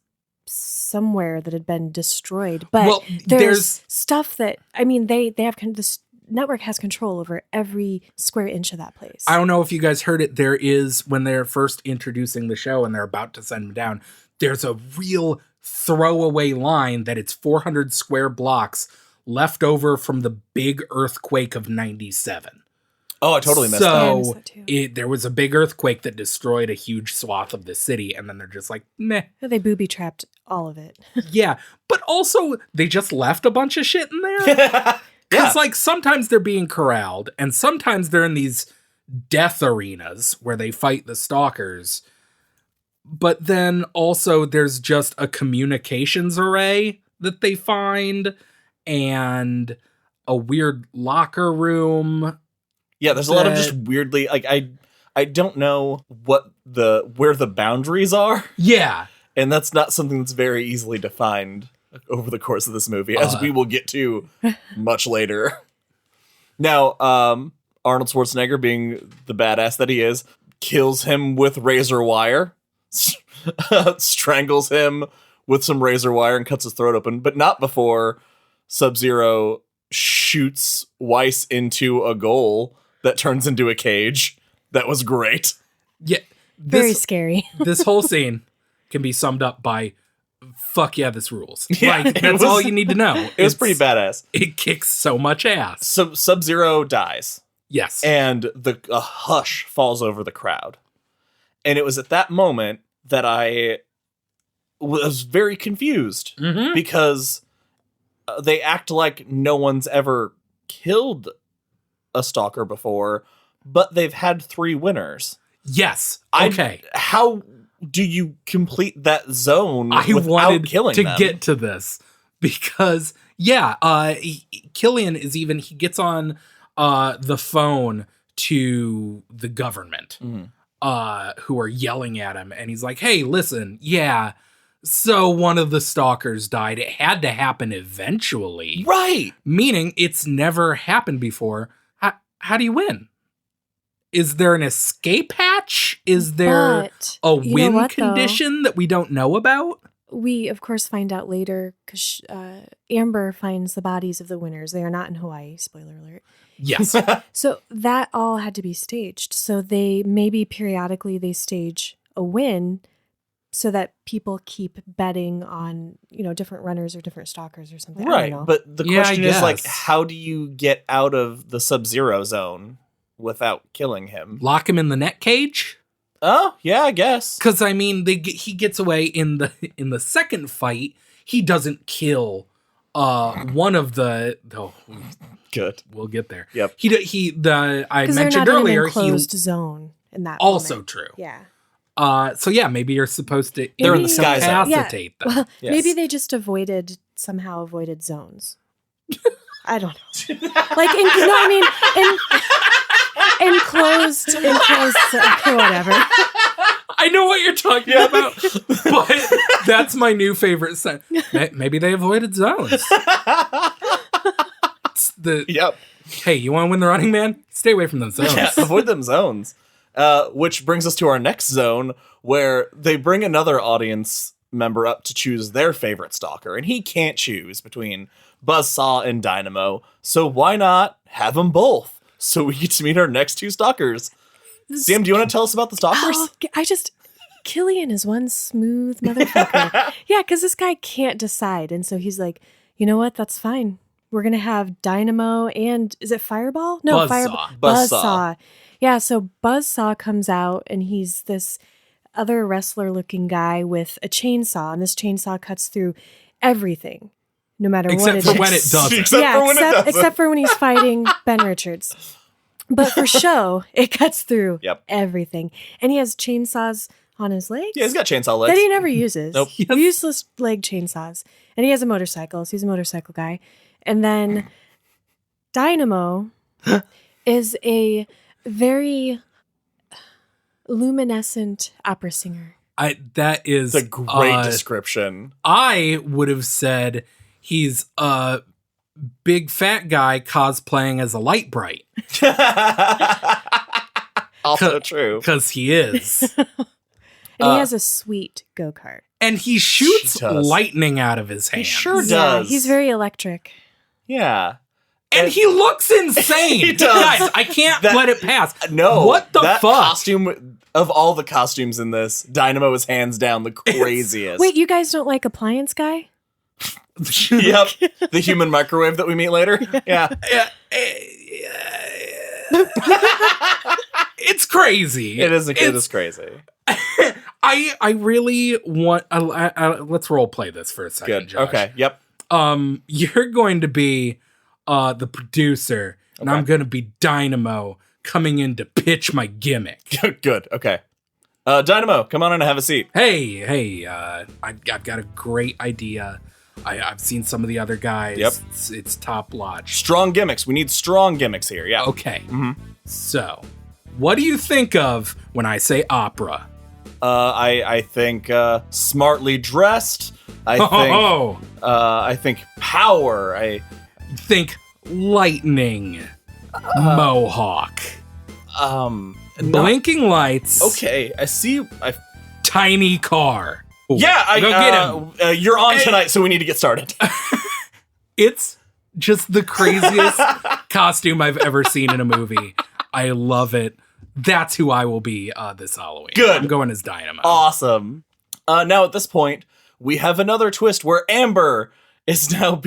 [SPEAKER 2] somewhere that had been destroyed. But there's stuff that they have this network has control over every square inch of that place.
[SPEAKER 1] I don't know if you guys heard it. There is, when they're first introducing the show and they're about to send him down, there's a real throwaway line that it's 400 square blocks left over from the big earthquake of 97.
[SPEAKER 3] Oh, I totally missed that.
[SPEAKER 2] Yeah, I missed that too.
[SPEAKER 1] There was a big earthquake that destroyed a huge swath of the city, and then they're just like, meh.
[SPEAKER 2] They booby trapped all of it.
[SPEAKER 1] Yeah, but also they just left a bunch of shit in there.
[SPEAKER 3] Yeah.
[SPEAKER 1] Because like sometimes they're being corralled, and sometimes they're in these death arenas where they fight the stalkers. But then also there's just a communications array that they find and a weird locker room.
[SPEAKER 3] Yeah, there's a lot of just weirdly, like, I don't know where the boundaries are.
[SPEAKER 1] Yeah.
[SPEAKER 3] And that's not something that's very easily defined over the course of this movie, as we will get to much later. Now, Arnold Schwarzenegger, being the badass that he is, kills him with razor wire, strangles him with some razor wire and cuts his throat open, but not before Sub-Zero shoots Weiss into a goal that turns into a cage. That was great.
[SPEAKER 1] Yeah.
[SPEAKER 2] Very scary.
[SPEAKER 1] This whole scene can be summed up by fuck yeah, this rules.
[SPEAKER 3] Yeah,
[SPEAKER 1] like, that's all you need to know.
[SPEAKER 3] It was pretty badass.
[SPEAKER 1] It kicks so much ass.
[SPEAKER 3] So Sub-Zero dies.
[SPEAKER 1] Yes.
[SPEAKER 3] And a hush falls over the crowd. And it was at that moment that I was very confused because they act like no one's ever killed a stalker before, but they've had 3 winners.
[SPEAKER 1] Yes. Okay.
[SPEAKER 3] How do you complete that zone
[SPEAKER 1] I
[SPEAKER 3] without
[SPEAKER 1] wanted
[SPEAKER 3] killing
[SPEAKER 1] to
[SPEAKER 3] them?
[SPEAKER 1] get to this because, Killian he gets on the phone to the government who are yelling at him. And he's like, hey, listen, so one of the stalkers died. It had to happen eventually.
[SPEAKER 3] Right.
[SPEAKER 1] Meaning it's never happened before. How do you win? Is there an escape hatch? Is there a win condition that we don't know about?
[SPEAKER 2] We, of course, find out later because Amber finds the bodies of the winners. They are not in Hawaii. Spoiler alert.
[SPEAKER 1] Yes.
[SPEAKER 2] So that all had to be staged. So they maybe periodically they stage a win so that people keep betting on, different runners or different stalkers or something.
[SPEAKER 3] Right.
[SPEAKER 2] I don't know.
[SPEAKER 3] But the question is, like, how do you get out of the Sub-Zero zone without killing him?
[SPEAKER 1] Lock him in the net cage?
[SPEAKER 3] Oh, yeah, I guess.
[SPEAKER 1] Because, I mean, he gets away in the second fight. He doesn't kill one of the... Oh,
[SPEAKER 3] good.
[SPEAKER 1] We'll get there.
[SPEAKER 3] Yep.
[SPEAKER 2] I mentioned earlier, in an enclosed zone in that
[SPEAKER 1] also
[SPEAKER 2] moment.
[SPEAKER 1] True.
[SPEAKER 2] Yeah.
[SPEAKER 1] So maybe you're supposed to
[SPEAKER 3] they're in the sky zone.
[SPEAKER 1] incapacitate them.
[SPEAKER 2] Well,
[SPEAKER 3] Yes.
[SPEAKER 2] maybe they just somehow avoided zones. I don't know. Like, enclosed, okay, whatever.
[SPEAKER 1] I know what you're talking about, but that's my new favorite sentence. Maybe they avoided zones.
[SPEAKER 3] Yep.
[SPEAKER 1] Hey, you want to win the Running Man? Stay away from those zones.
[SPEAKER 3] Yeah, avoid them zones. Which brings us to our next zone, where they bring another audience member up to choose their favorite stalker, and he can't choose between Buzzsaw and Dynamo, so why not have them both? So we get to meet our next 2 stalkers. Sam, do you want to tell us about the stalkers?
[SPEAKER 2] Oh, Killian is one smooth motherfucker. Yeah, because this guy can't decide, and so he's like, you know what? That's fine. We're gonna have Dynamo and is it Fireball? No,
[SPEAKER 1] Buzzsaw.
[SPEAKER 2] Buzzsaw. Yeah, so Buzzsaw comes out and he's this other wrestler-looking guy with a chainsaw, and this chainsaw cuts through everything, no matter what it is.
[SPEAKER 1] Except for when it doesn't.
[SPEAKER 2] Except for when he's fighting Ben Richards. But for show, it cuts through everything. And he has chainsaws on his legs.
[SPEAKER 3] Yeah, he's got chainsaw legs.
[SPEAKER 2] That he never uses.
[SPEAKER 3] Nope.
[SPEAKER 2] Useless leg chainsaws. And he has a motorcycle, so he's a motorcycle guy. And then Dynamo is a very luminescent opera singer.
[SPEAKER 1] That is
[SPEAKER 3] a great description.
[SPEAKER 1] I would have said he's a big fat guy cosplaying as a light bright.
[SPEAKER 3] Also true.
[SPEAKER 1] Because he is.
[SPEAKER 2] And he has a sweet go-kart.
[SPEAKER 1] And he shoots lightning out of his hands.
[SPEAKER 3] He sure does.
[SPEAKER 2] He's very electric.
[SPEAKER 3] Yeah.
[SPEAKER 1] And he looks insane.
[SPEAKER 3] He does.
[SPEAKER 1] Guys, I can't let it pass.
[SPEAKER 3] No.
[SPEAKER 1] What the fuck?
[SPEAKER 3] Costume, of all the costumes in this, Dynamo is hands down the craziest.
[SPEAKER 2] Wait, you guys don't like Appliance Guy?
[SPEAKER 3] Yep. The human microwave that we meet later. Yeah.
[SPEAKER 1] It's crazy.
[SPEAKER 3] It is crazy.
[SPEAKER 1] I really want... let's role play this for a second,
[SPEAKER 3] Good.
[SPEAKER 1] Josh.
[SPEAKER 3] Okay. Yep.
[SPEAKER 1] You're going to be the producer, and I'm going to be Dynamo coming in to pitch my gimmick.
[SPEAKER 3] Good. Okay. Dynamo, come on in and have a seat.
[SPEAKER 1] Hey, I've got a great idea. I've seen some of the other guys.
[SPEAKER 3] Yep.
[SPEAKER 1] It's top notch.
[SPEAKER 3] Strong gimmicks. We need strong gimmicks here. Yeah.
[SPEAKER 1] Okay.
[SPEAKER 3] Mm-hmm.
[SPEAKER 1] So, what do you think of when I say opera?
[SPEAKER 3] I think smartly dressed. I think power. I
[SPEAKER 1] think lightning, mohawk, blinking lights.
[SPEAKER 3] Okay, I see.
[SPEAKER 1] Tiny car. Ooh,
[SPEAKER 3] yeah,
[SPEAKER 1] go get him.
[SPEAKER 3] You're on tonight, so we need to get started.
[SPEAKER 1] It's just the craziest costume I've ever seen in a movie. I love it. That's who I will be this Halloween.
[SPEAKER 3] Good.
[SPEAKER 1] I'm going as Dynamo.
[SPEAKER 3] Awesome. Now at this point, we have another twist where Amber is now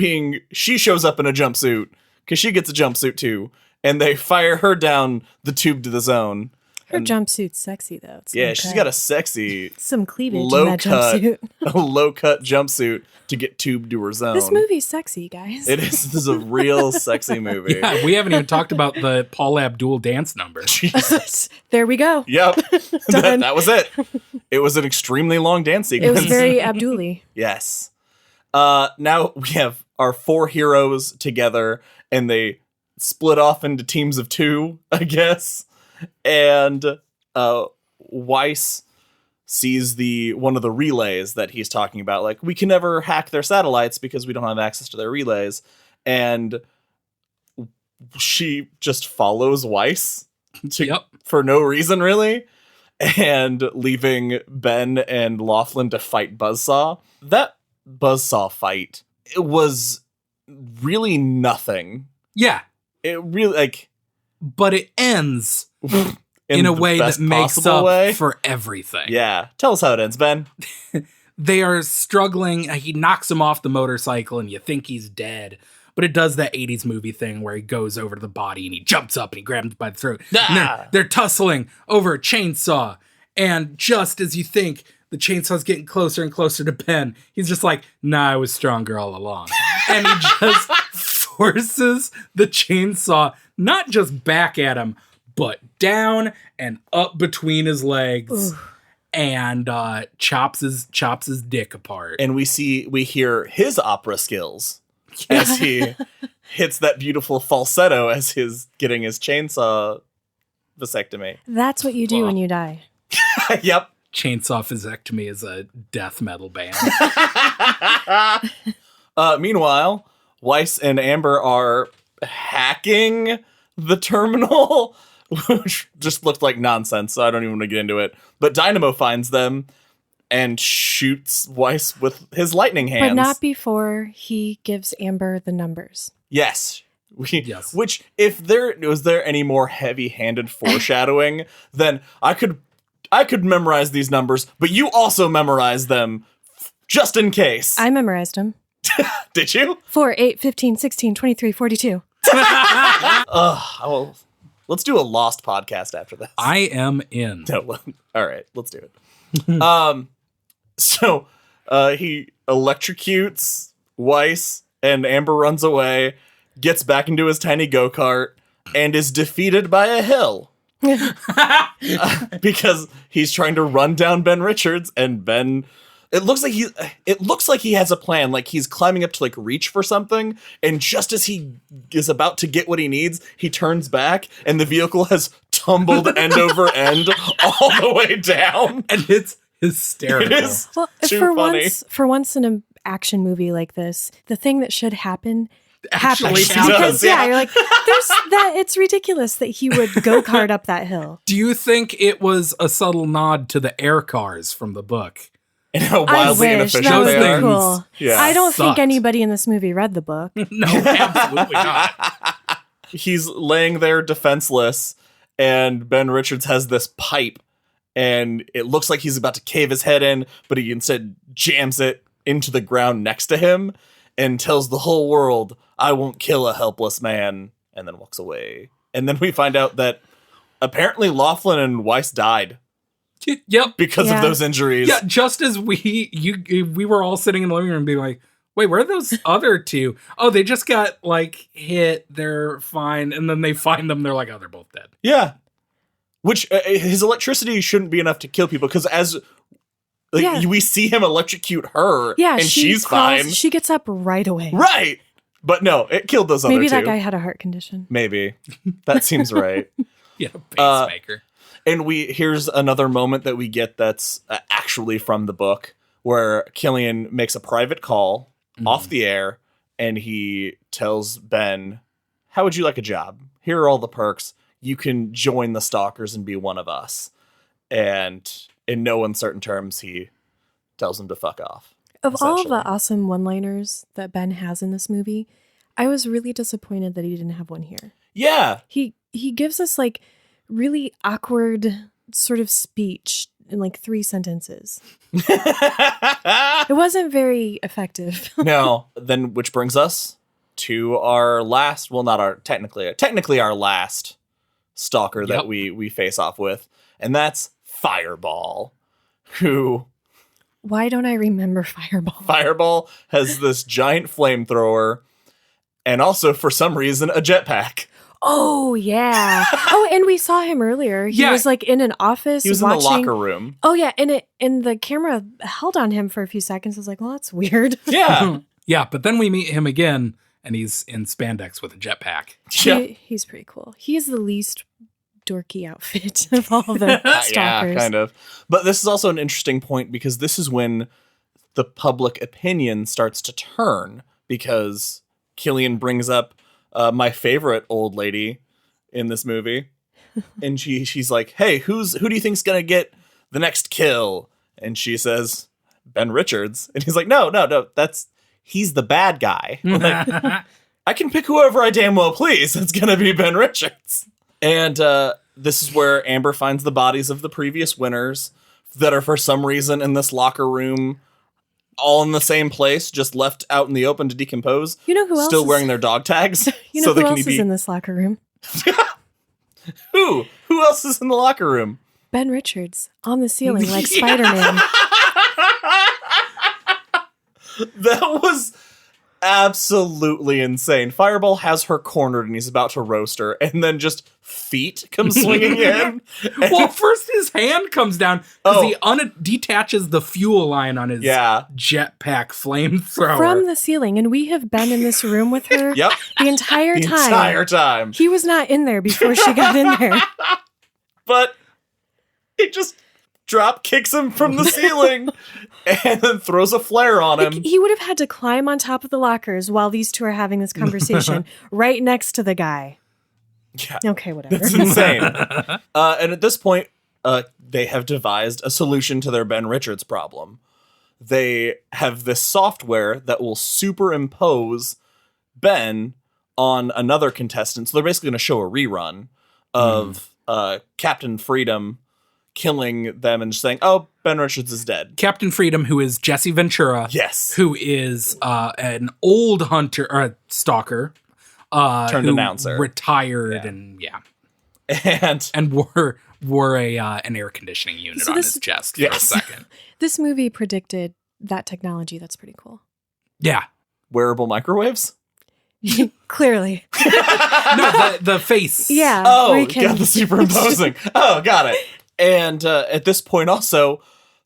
[SPEAKER 3] she shows up in a jumpsuit because she gets a jumpsuit too, and they fire her down the tube to the zone.
[SPEAKER 2] Her jumpsuit's sexy though.
[SPEAKER 3] She's got a sexy
[SPEAKER 2] some cleavage in that jumpsuit.
[SPEAKER 3] A low cut jumpsuit to get tubed to her zone.
[SPEAKER 2] This movie's sexy, guys.
[SPEAKER 3] It is. This is a real sexy movie.
[SPEAKER 1] Yeah, we haven't even talked about the Paul Abdul dance number.
[SPEAKER 2] There we go.
[SPEAKER 3] Yep. that was it. It was an extremely long dance sequence.
[SPEAKER 2] It was very Abdul-y.
[SPEAKER 3] Yes. Now we have our 4 heroes together, and they split off into teams of 2, I guess. And Weiss sees one of the relays that he's talking about. Like, we can never hack their satellites because we don't have access to their relays. And she just follows Weiss for no reason, really. And leaving Ben and Laughlin to fight Buzzsaw. That Buzzsaw fight, it was really nothing.
[SPEAKER 1] Yeah.
[SPEAKER 3] It really,
[SPEAKER 1] but it ends in a way that makes up for everything.
[SPEAKER 3] Yeah. Tell us how it ends, Ben.
[SPEAKER 1] They are struggling. He knocks him off the motorcycle and you think he's dead. But it does that 80s movie thing where he goes over to the body and he jumps up and he grabs him by the throat. And they're tussling over a chainsaw. And just as you think the chainsaw's getting closer and closer to Ben, he's just like, nah, I was stronger all along. And he just forces the chainsaw not just back at him, but down and up between his legs. Ooh. And chops his dick apart.
[SPEAKER 3] And we hear his opera skills as he hits that beautiful falsetto as he's getting his chainsaw vasectomy.
[SPEAKER 2] That's what you do when you die.
[SPEAKER 3] Yep.
[SPEAKER 1] Chainsaw Vasectomy is a death metal band.
[SPEAKER 3] Meanwhile, Weiss and Amber are hacking the terminal, which just looked like nonsense, so I don't even want to get into it. But Dynamo finds them and shoots Weiss with his lightning hands.
[SPEAKER 2] But not before he gives Amber the numbers.
[SPEAKER 3] Yes.
[SPEAKER 1] Yes.
[SPEAKER 3] Which, if there was any more heavy-handed foreshadowing, then I could memorize these numbers, but you also memorize them just in case.
[SPEAKER 2] I memorized them.
[SPEAKER 3] Did you?
[SPEAKER 2] 4, 8, 15, 16, 23, 42.
[SPEAKER 3] Well, let's do a Lost podcast after this.
[SPEAKER 1] I am in.
[SPEAKER 3] No, all right, let's do it. So he electrocutes Weiss, and Amber runs away, gets back into his tiny go-kart, and is defeated by a hill. Because he's trying to run down Ben Richards, and Ben... It looks like he has a plan. Like he's climbing up to reach for something, and just as he is about to get what he needs, he turns back, and the vehicle has tumbled end over end all the way down,
[SPEAKER 1] and it's hysterical.
[SPEAKER 3] It is too funny.
[SPEAKER 2] For once in an action movie like this, the thing that should happen
[SPEAKER 1] actually
[SPEAKER 2] happens. Because you're like, there's that. It's ridiculous that he would go kart up that hill.
[SPEAKER 1] Do you think it was a subtle nod to the air cars from the book?
[SPEAKER 3] And how wildly inefficient
[SPEAKER 2] that was
[SPEAKER 3] they are.
[SPEAKER 2] Cool.
[SPEAKER 3] Yeah.
[SPEAKER 2] I don't think anybody in this movie read the book.
[SPEAKER 1] No, absolutely not.
[SPEAKER 3] He's laying there defenseless, and Ben Richards has this pipe, and it looks like he's about to cave his head in, but he instead jams it into the ground next to him and tells the whole world, I won't kill a helpless man, and then walks away. And then we find out that apparently Laughlin and Weiss died.
[SPEAKER 1] Yep.
[SPEAKER 3] Because of those injuries.
[SPEAKER 1] Yeah, just as we were all sitting in the living room being like, wait, where are those other two? Oh, they just got hit. They're fine. And then they find them. They're like, oh, they're both dead.
[SPEAKER 3] Yeah. Which his electricity shouldn't be enough to kill people because we see him electrocute her, and she's fine.
[SPEAKER 2] She gets up right away.
[SPEAKER 3] Right. But no, it killed those other two.
[SPEAKER 2] Maybe that guy had a heart condition.
[SPEAKER 3] Maybe. That seems right.
[SPEAKER 1] Yeah, pacemaker.
[SPEAKER 3] And here's another moment that we get that's actually from the book where Killian makes a private call off the air and he tells Ben, how would you like a job? Here are all the perks. You can join the Stalkers and be one of us. And in no uncertain terms, he tells him to fuck off.
[SPEAKER 2] Of all the awesome one-liners that Ben has in this movie, I was really disappointed that he didn't have one here.
[SPEAKER 3] Yeah.
[SPEAKER 2] He gives us like really awkward sort of speech in like 3 sentences. It wasn't very effective.
[SPEAKER 3] No. Then, which brings us to our last, well, not our, technically our last stalker that we face off with. And that's Fireball, who...
[SPEAKER 2] Why don't I remember Fireball?
[SPEAKER 3] Fireball has this giant flamethrower and also, for some reason, a jetpack.
[SPEAKER 2] Oh, yeah. Oh, and we saw him earlier. He was like in an office.
[SPEAKER 3] He was
[SPEAKER 2] watching...
[SPEAKER 3] in the locker room.
[SPEAKER 2] Oh, yeah. And the camera held on him for a few seconds. I was like, well, that's weird.
[SPEAKER 3] Yeah.
[SPEAKER 1] Yeah, but then we meet him again and he's in spandex with a jetpack.
[SPEAKER 2] He's pretty cool. He is the least dorky outfit of all the stalkers.
[SPEAKER 3] Yeah, kind of. But this is also an interesting point because this is when the public opinion starts to turn because Killian brings up my favorite old lady in this movie. And she's like, hey, who do you think's going to get the next kill? And she says, Ben Richards. And he's like, no, he's the bad guy. Like, I can pick whoever I damn well please. It's going to be Ben Richards. And this is where Amber finds the bodies of the previous winners that are for some reason in this locker room, all in the same place, just left out in the open to decompose.
[SPEAKER 2] You know who else?
[SPEAKER 3] Still wearing their dog tags.
[SPEAKER 2] You know who else is in this locker room?
[SPEAKER 3] Who? Who else is in the locker room?
[SPEAKER 2] Ben Richards on the ceiling like Spider-Man.
[SPEAKER 3] That was absolutely insane. Fireball has her cornered and he's about to roast her, and then just feet come swinging in.
[SPEAKER 1] Well, first his hand comes down because he detaches the fuel line on his jetpack flamethrower
[SPEAKER 2] from the ceiling, and we have been in this room with her the entire time. He was not in there before she got in there.
[SPEAKER 3] But he just drop kicks him from the ceiling and then throws a flare on him.
[SPEAKER 2] He would have had to climb on top of the lockers while these two are having this conversation right next to the guy.
[SPEAKER 3] Yeah.
[SPEAKER 2] Okay, whatever.
[SPEAKER 3] It's insane. And at this point, they have devised a solution to their Ben Richards problem. They have this software that will superimpose Ben on another contestant. So they're basically going to show a rerun of Captain Freedom killing them and just saying, oh, Ben Richards is dead.
[SPEAKER 1] Captain Freedom, who is Jesse Ventura.
[SPEAKER 3] Yes.
[SPEAKER 1] Who is an old hunter, or stalker.
[SPEAKER 3] Turned announcer.
[SPEAKER 1] Retired and wore an air conditioning unit on his chest for a second.
[SPEAKER 2] This movie predicted that technology. That's pretty cool.
[SPEAKER 1] Yeah.
[SPEAKER 3] Wearable microwaves?
[SPEAKER 2] Clearly.
[SPEAKER 1] No, the face.
[SPEAKER 2] Yeah.
[SPEAKER 3] Oh, got the superimposing. Oh, got it. And at this point also,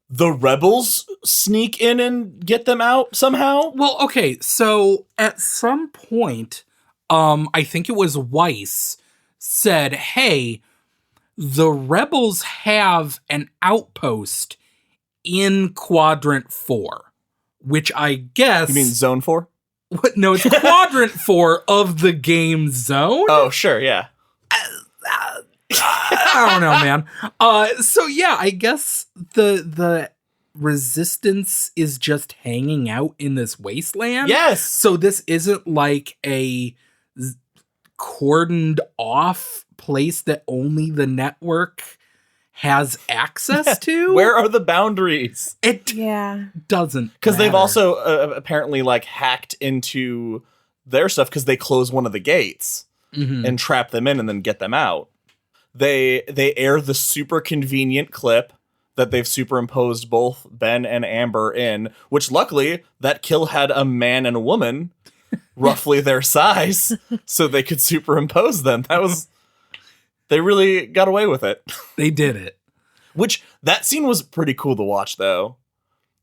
[SPEAKER 3] the rebels sneak in and get them out somehow?
[SPEAKER 1] Well, okay, so at some point, I think it was Weiss said, hey, the rebels have an outpost in Quadrant 4, which I guess...
[SPEAKER 3] You mean Zone 4?
[SPEAKER 1] What? No, it's Quadrant 4 of the game zone?
[SPEAKER 3] Oh, sure, yeah.
[SPEAKER 1] I don't know, man. So yeah, I guess the resistance is just hanging out in this wasteland.
[SPEAKER 3] Yes.
[SPEAKER 1] So this isn't like a cordoned off place that only the network has access to.
[SPEAKER 3] Where are the boundaries?
[SPEAKER 1] It doesn't,
[SPEAKER 3] because they've also apparently like hacked into their stuff because they close one of the gates and trap them in and then get them out. They air the super convenient clip that they've superimposed both Ben and Amber in, which luckily that kill had a man and a woman roughly their size, so they could superimpose them. That was They really got away with it.
[SPEAKER 1] They did it.
[SPEAKER 3] Which, that scene was pretty cool to watch, though.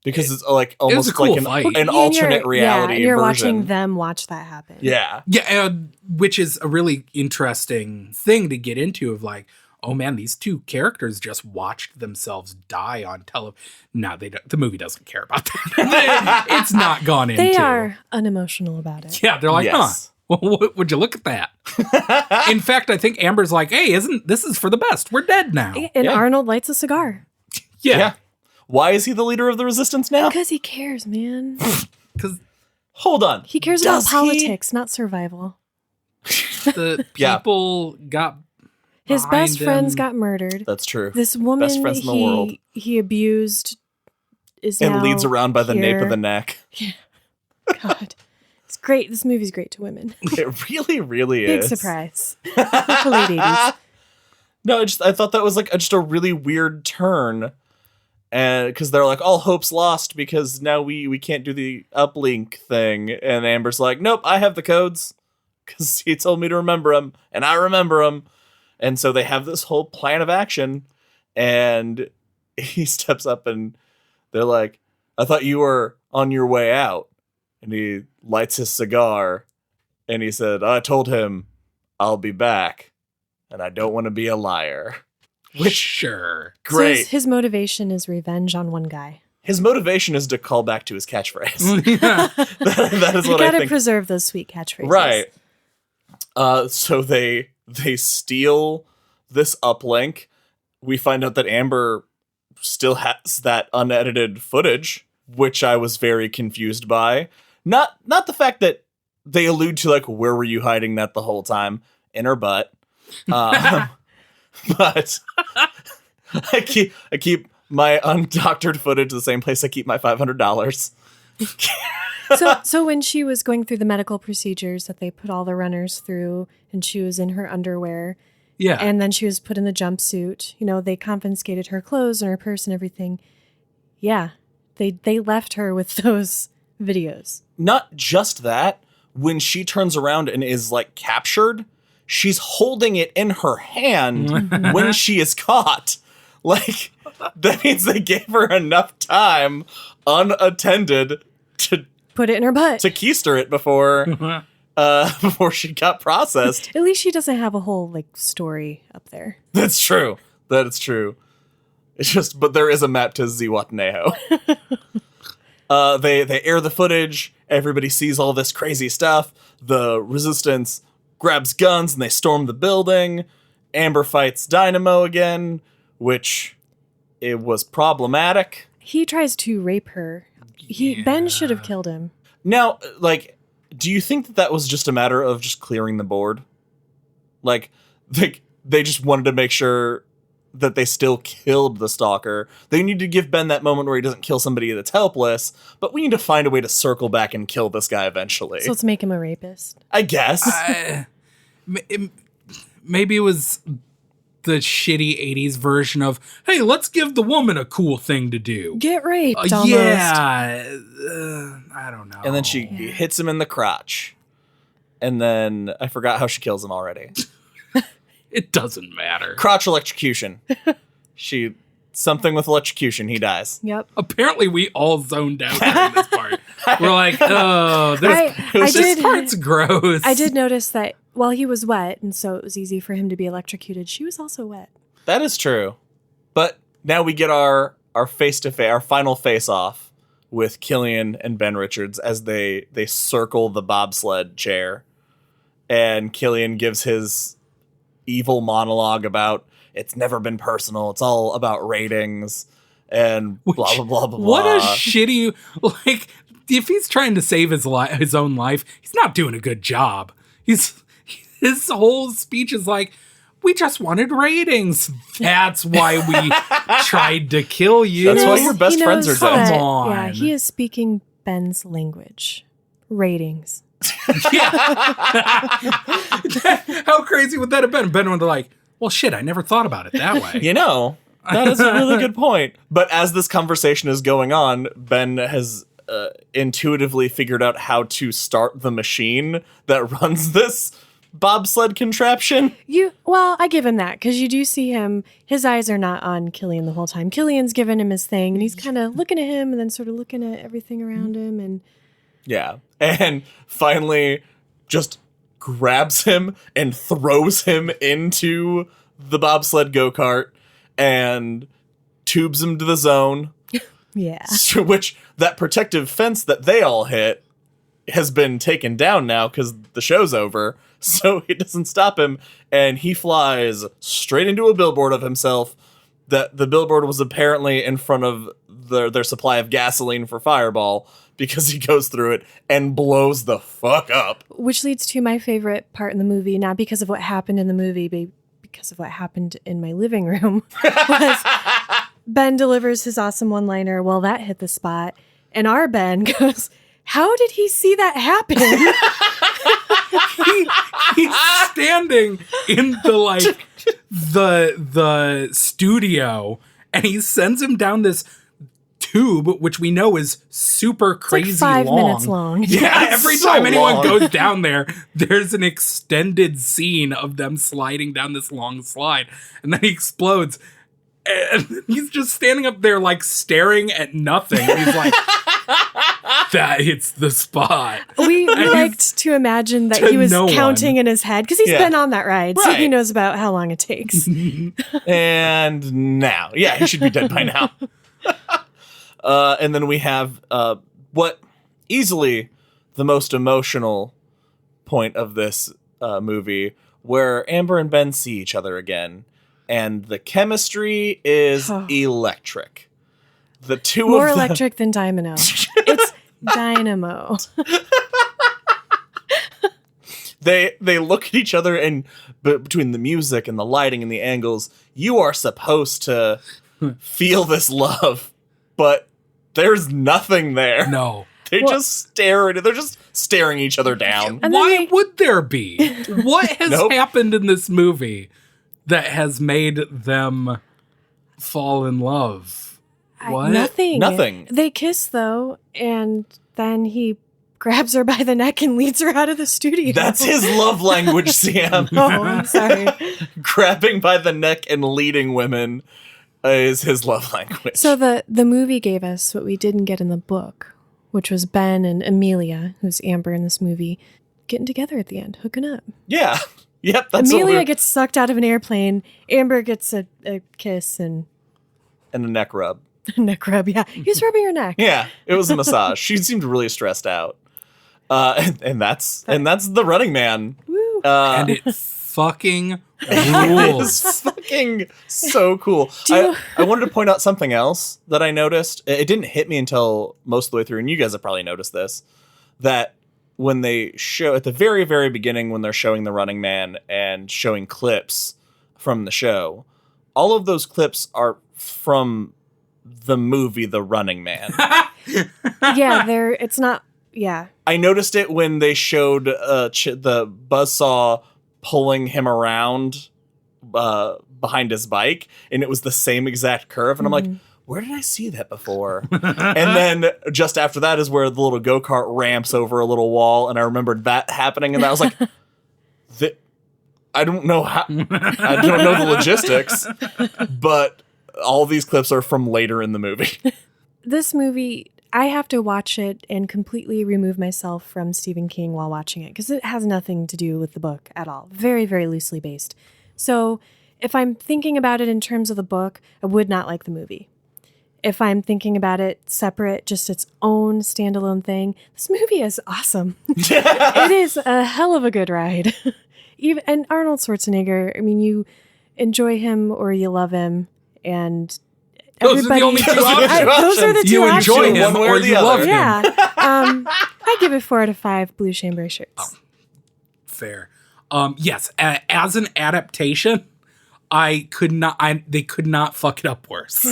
[SPEAKER 3] Because it's like almost
[SPEAKER 1] a cool
[SPEAKER 3] like
[SPEAKER 1] fight.
[SPEAKER 3] an
[SPEAKER 2] And
[SPEAKER 3] alternate reality
[SPEAKER 2] and you're
[SPEAKER 3] version.
[SPEAKER 2] watching them watch that happen.
[SPEAKER 3] Yeah.
[SPEAKER 1] Yeah, which is a really interesting thing to get into of like, oh man, these two characters just watched themselves die on television. No, they don't, the movie doesn't care about that. It's not gone into.
[SPEAKER 2] They are unemotional about it.
[SPEAKER 1] Yeah, they're like,
[SPEAKER 3] Yes.
[SPEAKER 1] Well, would you look at that? In fact, I think Amber's like, hey, this is for the best. We're dead now.
[SPEAKER 2] And
[SPEAKER 3] Yeah.
[SPEAKER 2] Arnold lights a cigar.
[SPEAKER 1] Yeah.
[SPEAKER 3] Why is he the leader of the resistance now?
[SPEAKER 2] Because he cares, man.
[SPEAKER 1] Because
[SPEAKER 3] Hold on.
[SPEAKER 2] He cares
[SPEAKER 3] Does
[SPEAKER 2] about politics, not survival.
[SPEAKER 1] the
[SPEAKER 3] Yeah.
[SPEAKER 1] people got
[SPEAKER 2] His
[SPEAKER 1] behind
[SPEAKER 2] best friends
[SPEAKER 1] him.
[SPEAKER 2] got murdered.
[SPEAKER 3] That's true.
[SPEAKER 2] This woman
[SPEAKER 3] Best friends in the world.
[SPEAKER 2] he abused is
[SPEAKER 3] And
[SPEAKER 2] now
[SPEAKER 3] leads around by the nape of
[SPEAKER 2] here.
[SPEAKER 3] the neck.
[SPEAKER 2] God. It's great. This movie's great to women.
[SPEAKER 3] It really, really
[SPEAKER 2] Big
[SPEAKER 3] is.
[SPEAKER 2] surprise. Late 80s.
[SPEAKER 3] No, I thought that was like just a really weird turn. And because they're like, all hope's lost because now we can't do the uplink thing. And Amber's like, nope, I have the codes because he told me to remember them, and I remember them. And so they have this whole plan of action, and he steps up and they're like, I thought you were on your way out. And he lights his cigar and he said, I told him I'll be back and I don't want to be a liar.
[SPEAKER 1] Sure.
[SPEAKER 3] Great.
[SPEAKER 2] So his motivation is revenge on one guy.
[SPEAKER 3] His motivation is to call back to his catchphrase.
[SPEAKER 1] Yeah.
[SPEAKER 3] that is
[SPEAKER 2] You
[SPEAKER 3] what I
[SPEAKER 2] gotta
[SPEAKER 3] think.
[SPEAKER 2] preserve those sweet catchphrases.
[SPEAKER 3] Right. So they steal this uplink. We find out that Amber still has that unedited footage, which I was very confused by. Not the fact that they allude to like, where were you hiding that the whole time? In her butt. But I keep my undoctored footage the same place I keep my $500.
[SPEAKER 2] So when she was going through the medical procedures that they put all the runners through, and she was in her underwear,
[SPEAKER 1] Yeah.
[SPEAKER 2] and then she was put in the jumpsuit, they confiscated her clothes and her purse and everything. Yeah, they left her with those videos.
[SPEAKER 3] Not just that, when she turns around and is like captured, she's holding it in her hand when she is caught. Like, that means they gave her enough time unattended to
[SPEAKER 2] Put it in her butt.
[SPEAKER 3] keister it before she got processed.
[SPEAKER 2] At least she doesn't have a whole story up there.
[SPEAKER 3] That's true. That is true. It's just, but there is a map to Zihuatanejo. They air the footage. Everybody sees all this crazy stuff. The resistance grabs guns and they storm the building. Amber fights Dynamo again, which it was problematic.
[SPEAKER 2] He tries to rape her. Ben should have killed him.
[SPEAKER 3] Now, do you think that was just a matter of just clearing the board? Like, they just wanted to make sure that they still killed the stalker. They need to give Ben that moment where he doesn't kill somebody that's helpless, but we need to find a way to circle back and kill this guy eventually.
[SPEAKER 2] So let's make him a rapist.
[SPEAKER 3] I guess.
[SPEAKER 1] Maybe it was the shitty 80s version of, hey, let's give the woman a cool thing to do.
[SPEAKER 2] Get raped, almost.
[SPEAKER 1] Yeah. I don't know.
[SPEAKER 3] And then she hits him in the crotch. And then I forgot how she kills him already.
[SPEAKER 1] It doesn't matter.
[SPEAKER 3] Crotch electrocution. Something with electrocution, he dies.
[SPEAKER 2] Yep.
[SPEAKER 1] Apparently, we all zoned out during this part. We're like, oh, this part's gross.
[SPEAKER 2] I did notice that while he was wet, and so it was easy for him to be electrocuted, she was also wet.
[SPEAKER 3] That is true. But now we get our face-to-face, our final face-off with Killian and Ben Richards as they circle the bobsled chair. And Killian gives his evil monologue about it's never been personal. It's all about ratings and blah, blah, blah, blah, blah.
[SPEAKER 1] What a shitty, if he's trying to save his own life, he's not doing a good job. His whole speech is like, we just wanted ratings. That's why we tried to kill you.
[SPEAKER 3] That's why your best friends are dead.
[SPEAKER 1] Come on.
[SPEAKER 2] Yeah, he is speaking Ben's language. Ratings.
[SPEAKER 1] Yeah. How crazy would that have been? Ben would be like, well, shit, I never thought about it that way.
[SPEAKER 3] That is a really good point. But as this conversation is going on, Ben has intuitively figured out how to start the machine that runs this bobsled contraption.
[SPEAKER 2] Well, I give him that because you do see him. His eyes are not on Killian the whole time. Killian's giving him his thing, and he's kind of looking at him and then sort of looking at everything around him. And
[SPEAKER 3] yeah, and finally just grabs him and throws him into the bobsled go-kart and tubes him to the zone.
[SPEAKER 2] yeah,
[SPEAKER 3] Which that protective fence that they all hit has been taken down now because the show's over. So it doesn't stop him, and he flies straight into a billboard of himself. That the billboard was apparently in front of their supply of gasoline for Fireball, because he goes through it and blows the fuck up.
[SPEAKER 2] which leads to my favorite part in the movie, not because of what happened in the movie, but because of what happened in my living room. Was Ben delivers his awesome one-liner, well, that hit the spot. And our Ben goes, how did he see that happen?
[SPEAKER 1] He's standing in the studio, and he sends him down this tube, which we know is super crazy
[SPEAKER 2] It's like 5
[SPEAKER 1] long.
[SPEAKER 2] minutes long.
[SPEAKER 1] Yeah,
[SPEAKER 3] it's
[SPEAKER 1] every
[SPEAKER 3] so
[SPEAKER 1] time anyone
[SPEAKER 3] long.
[SPEAKER 1] goes down there, there's an extended scene of them sliding down this long slide, and then he explodes. And he's just standing up there, like, staring at nothing. He's like, that hits the spot.
[SPEAKER 2] We liked to imagine that
[SPEAKER 1] to
[SPEAKER 2] he was
[SPEAKER 1] no
[SPEAKER 2] counting in his head, because he's
[SPEAKER 3] Yeah.
[SPEAKER 2] been on that ride, so he
[SPEAKER 3] Right.
[SPEAKER 2] knows about how long it takes.
[SPEAKER 3] And now, yeah, he should be dead by now. And then we have what easily the most emotional point of this movie, where Amber and Ben see each other again, and the chemistry is electric. The two
[SPEAKER 2] More
[SPEAKER 3] of them,
[SPEAKER 2] electric than Dynamo. It's Dynamo.
[SPEAKER 3] they look at each other, and between the music and the lighting and the angles, you are supposed to feel this love, but there's nothing there.
[SPEAKER 1] No.
[SPEAKER 3] They just stare at it. They're just staring each other down.
[SPEAKER 2] And then
[SPEAKER 1] Why would there be? What has
[SPEAKER 3] Nope.
[SPEAKER 1] happened in this movie that has made them fall in love? What?
[SPEAKER 2] Nothing.
[SPEAKER 3] Nothing.
[SPEAKER 2] They kiss, though, and then he grabs her by the neck and leads her out of the studio.
[SPEAKER 3] That's his love language, Sam.
[SPEAKER 2] Oh, I'm sorry.
[SPEAKER 3] Grabbing by the neck and leading women is his love language.
[SPEAKER 2] So the movie gave us what we didn't get in the book, which was Ben and Amelia, who's Amber in this movie, getting together at the end, hooking up.
[SPEAKER 3] Yeah. Yep, that's what
[SPEAKER 2] Amelia
[SPEAKER 3] we're...
[SPEAKER 2] gets sucked out of an airplane. Amber gets a kiss and
[SPEAKER 3] And a neck rub.
[SPEAKER 2] a neck rub. Yeah, he's rubbing her neck.
[SPEAKER 3] Yeah, it was a massage. She seemed really stressed out. And that's the Running Man.
[SPEAKER 2] Woo.
[SPEAKER 1] And it fucking
[SPEAKER 3] It
[SPEAKER 1] rules.
[SPEAKER 3] is fucking so cool.
[SPEAKER 2] you-
[SPEAKER 3] I wanted to point out something else that I noticed. It didn't hit me until most of the way through, and you guys have probably noticed this, that when they show at the very, very beginning, when they're showing the Running Man and showing clips from the show, all of those clips are from the movie The Running Man.
[SPEAKER 2] Yeah, it's not. Yeah,
[SPEAKER 3] I noticed it when they showed the buzzsaw pulling him around behind his bike, and it was the same exact curve, and I'm like, where did I see that before? And then just after that is where the little go-kart ramps over a little wall, and I remembered that happening, and I was like, I don't know how, I don't know the logistics, but all these clips are from later in the movie.
[SPEAKER 2] this movie, I have to watch it and completely remove myself from Stephen King while watching it because it has nothing to do with the book at all. Very, very loosely based. So if I'm thinking about it in terms of the book, I would not like the movie. If I'm thinking about it separate, just its own standalone thing, this movie is awesome. It is a hell of a good ride. And Arnold Schwarzenegger, I mean, you enjoy him or you love him, and
[SPEAKER 1] Those are the only two options.
[SPEAKER 2] those are the two
[SPEAKER 1] You
[SPEAKER 2] options.
[SPEAKER 1] enjoy him
[SPEAKER 3] One way
[SPEAKER 1] or
[SPEAKER 3] or the
[SPEAKER 1] you
[SPEAKER 3] other.
[SPEAKER 1] love him.
[SPEAKER 2] Yeah. I give it 4 out of 5 blue chambray shirts.
[SPEAKER 1] Fair. Yes, as an adaptation, they could not fuck it up worse.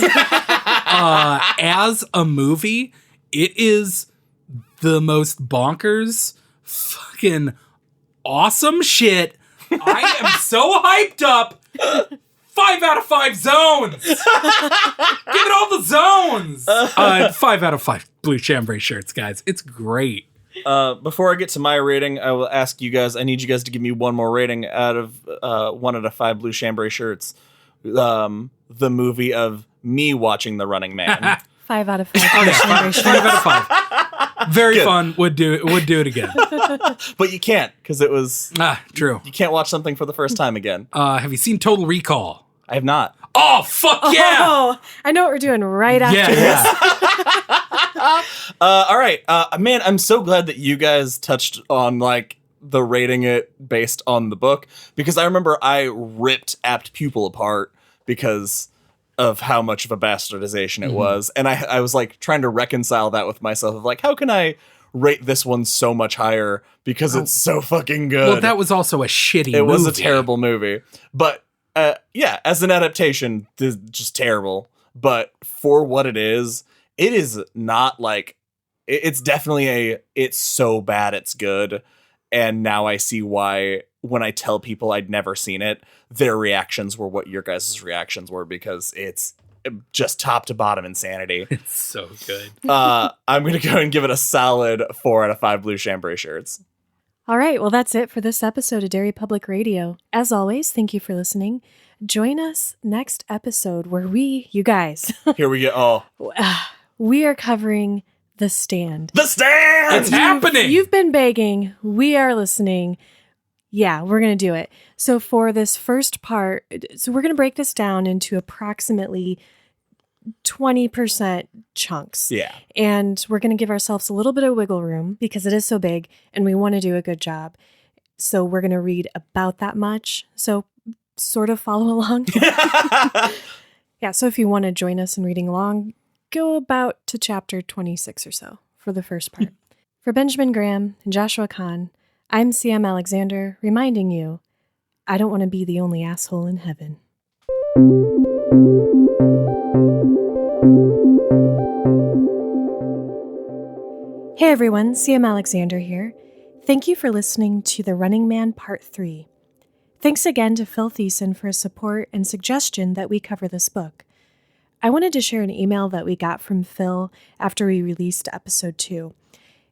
[SPEAKER 1] As a movie, it is the most bonkers fucking awesome shit. I am so hyped up. 5 out of 5 zones. Give it all the zones. 5 out of 5 blue chambray shirts, guys. It's great.
[SPEAKER 3] Before I get to my rating, I will ask you guys. I need you guys to give me one more rating out of 1 out of 5 blue chambray shirts. The movie of me watching The Running Man.
[SPEAKER 2] 5 out of 5.
[SPEAKER 1] Oh, yeah, 5 out of 5. Very
[SPEAKER 3] Good.
[SPEAKER 1] fun. Would do it again.
[SPEAKER 3] But you can't, because it was...
[SPEAKER 1] True.
[SPEAKER 3] You can't watch something for the first time again.
[SPEAKER 1] Have you seen Total Recall?
[SPEAKER 3] I have not.
[SPEAKER 1] Oh, fuck yeah!
[SPEAKER 2] Oh, I know what we're doing right after this.
[SPEAKER 3] All right. Man, I'm so glad that you guys touched on, like, the rating it based on the book, because I remember I ripped Apt Pupil apart because of how much of a bastardization it was. And I was, like, trying to reconcile that with myself of, like, how can I rate this one so much higher because it's so fucking good?
[SPEAKER 1] Well, that was also a shitty movie.
[SPEAKER 3] It was a terrible movie. But, yeah, as an adaptation, this is just terrible. But for what it is not, like... It's definitely it's so bad it's good. And now I see why when I tell people I'd never seen it, their reactions were what your guys' reactions were, because it's just top to bottom insanity.
[SPEAKER 1] It's so good.
[SPEAKER 3] I'm going to go and give it a solid 4 out of 5 blue chambray shirts.
[SPEAKER 2] All right, well, that's it for this episode of Derry Public Radio. As always, thank you for listening. Join us next episode where you guys,
[SPEAKER 3] Here we go. Oh,
[SPEAKER 2] we are covering The Stand.
[SPEAKER 3] The Stand!
[SPEAKER 1] It's happening!
[SPEAKER 2] You've been begging. We are listening. Yeah, we're going to do it. So for this first part, we're going to break this down into approximately 20% chunks.
[SPEAKER 3] Yeah.
[SPEAKER 2] And we're going to give ourselves a little bit of wiggle room because it is so big and we want to do a good job. So we're going to read about that much. So sort of follow along. Yeah, so if you want to join us in reading along, go about to chapter 26 or so for the first part. For Benjamin Graham and Joshua Kahn, I'm CM Alexander, reminding you, I don't want to be the only asshole in heaven. Hey everyone, CM Alexander here. Thank you for listening to The Running Man Part 3. Thanks again to Phil Thiessen for his support and suggestion that we cover this book. I wanted to share an email that we got from Phil after we released episode 2.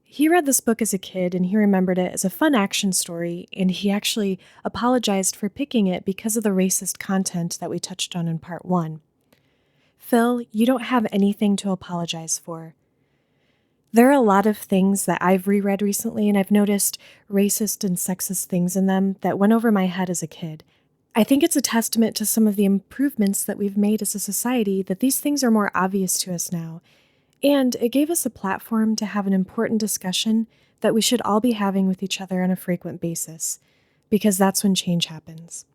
[SPEAKER 2] He read this book as a kid and he remembered it as a fun action story, and he actually apologized for picking it because of the racist content that we touched on in part 1. Phil, you don't have anything to apologize for. There are a lot of things that I've reread recently, and I've noticed racist and sexist things in them that went over my head as a kid. I think it's a testament to some of the improvements that we've made as a society that these things are more obvious to us now. And it gave us a platform to have an important discussion that we should all be having with each other on a frequent basis, because that's when change happens.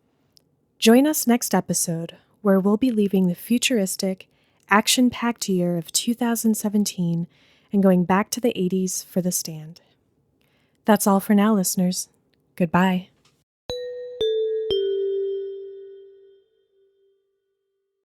[SPEAKER 2] Join us next episode, where we'll be leaving the futuristic, action-packed year of 2017 and going back to the 80s for The Stand. That's all for now, listeners. Goodbye.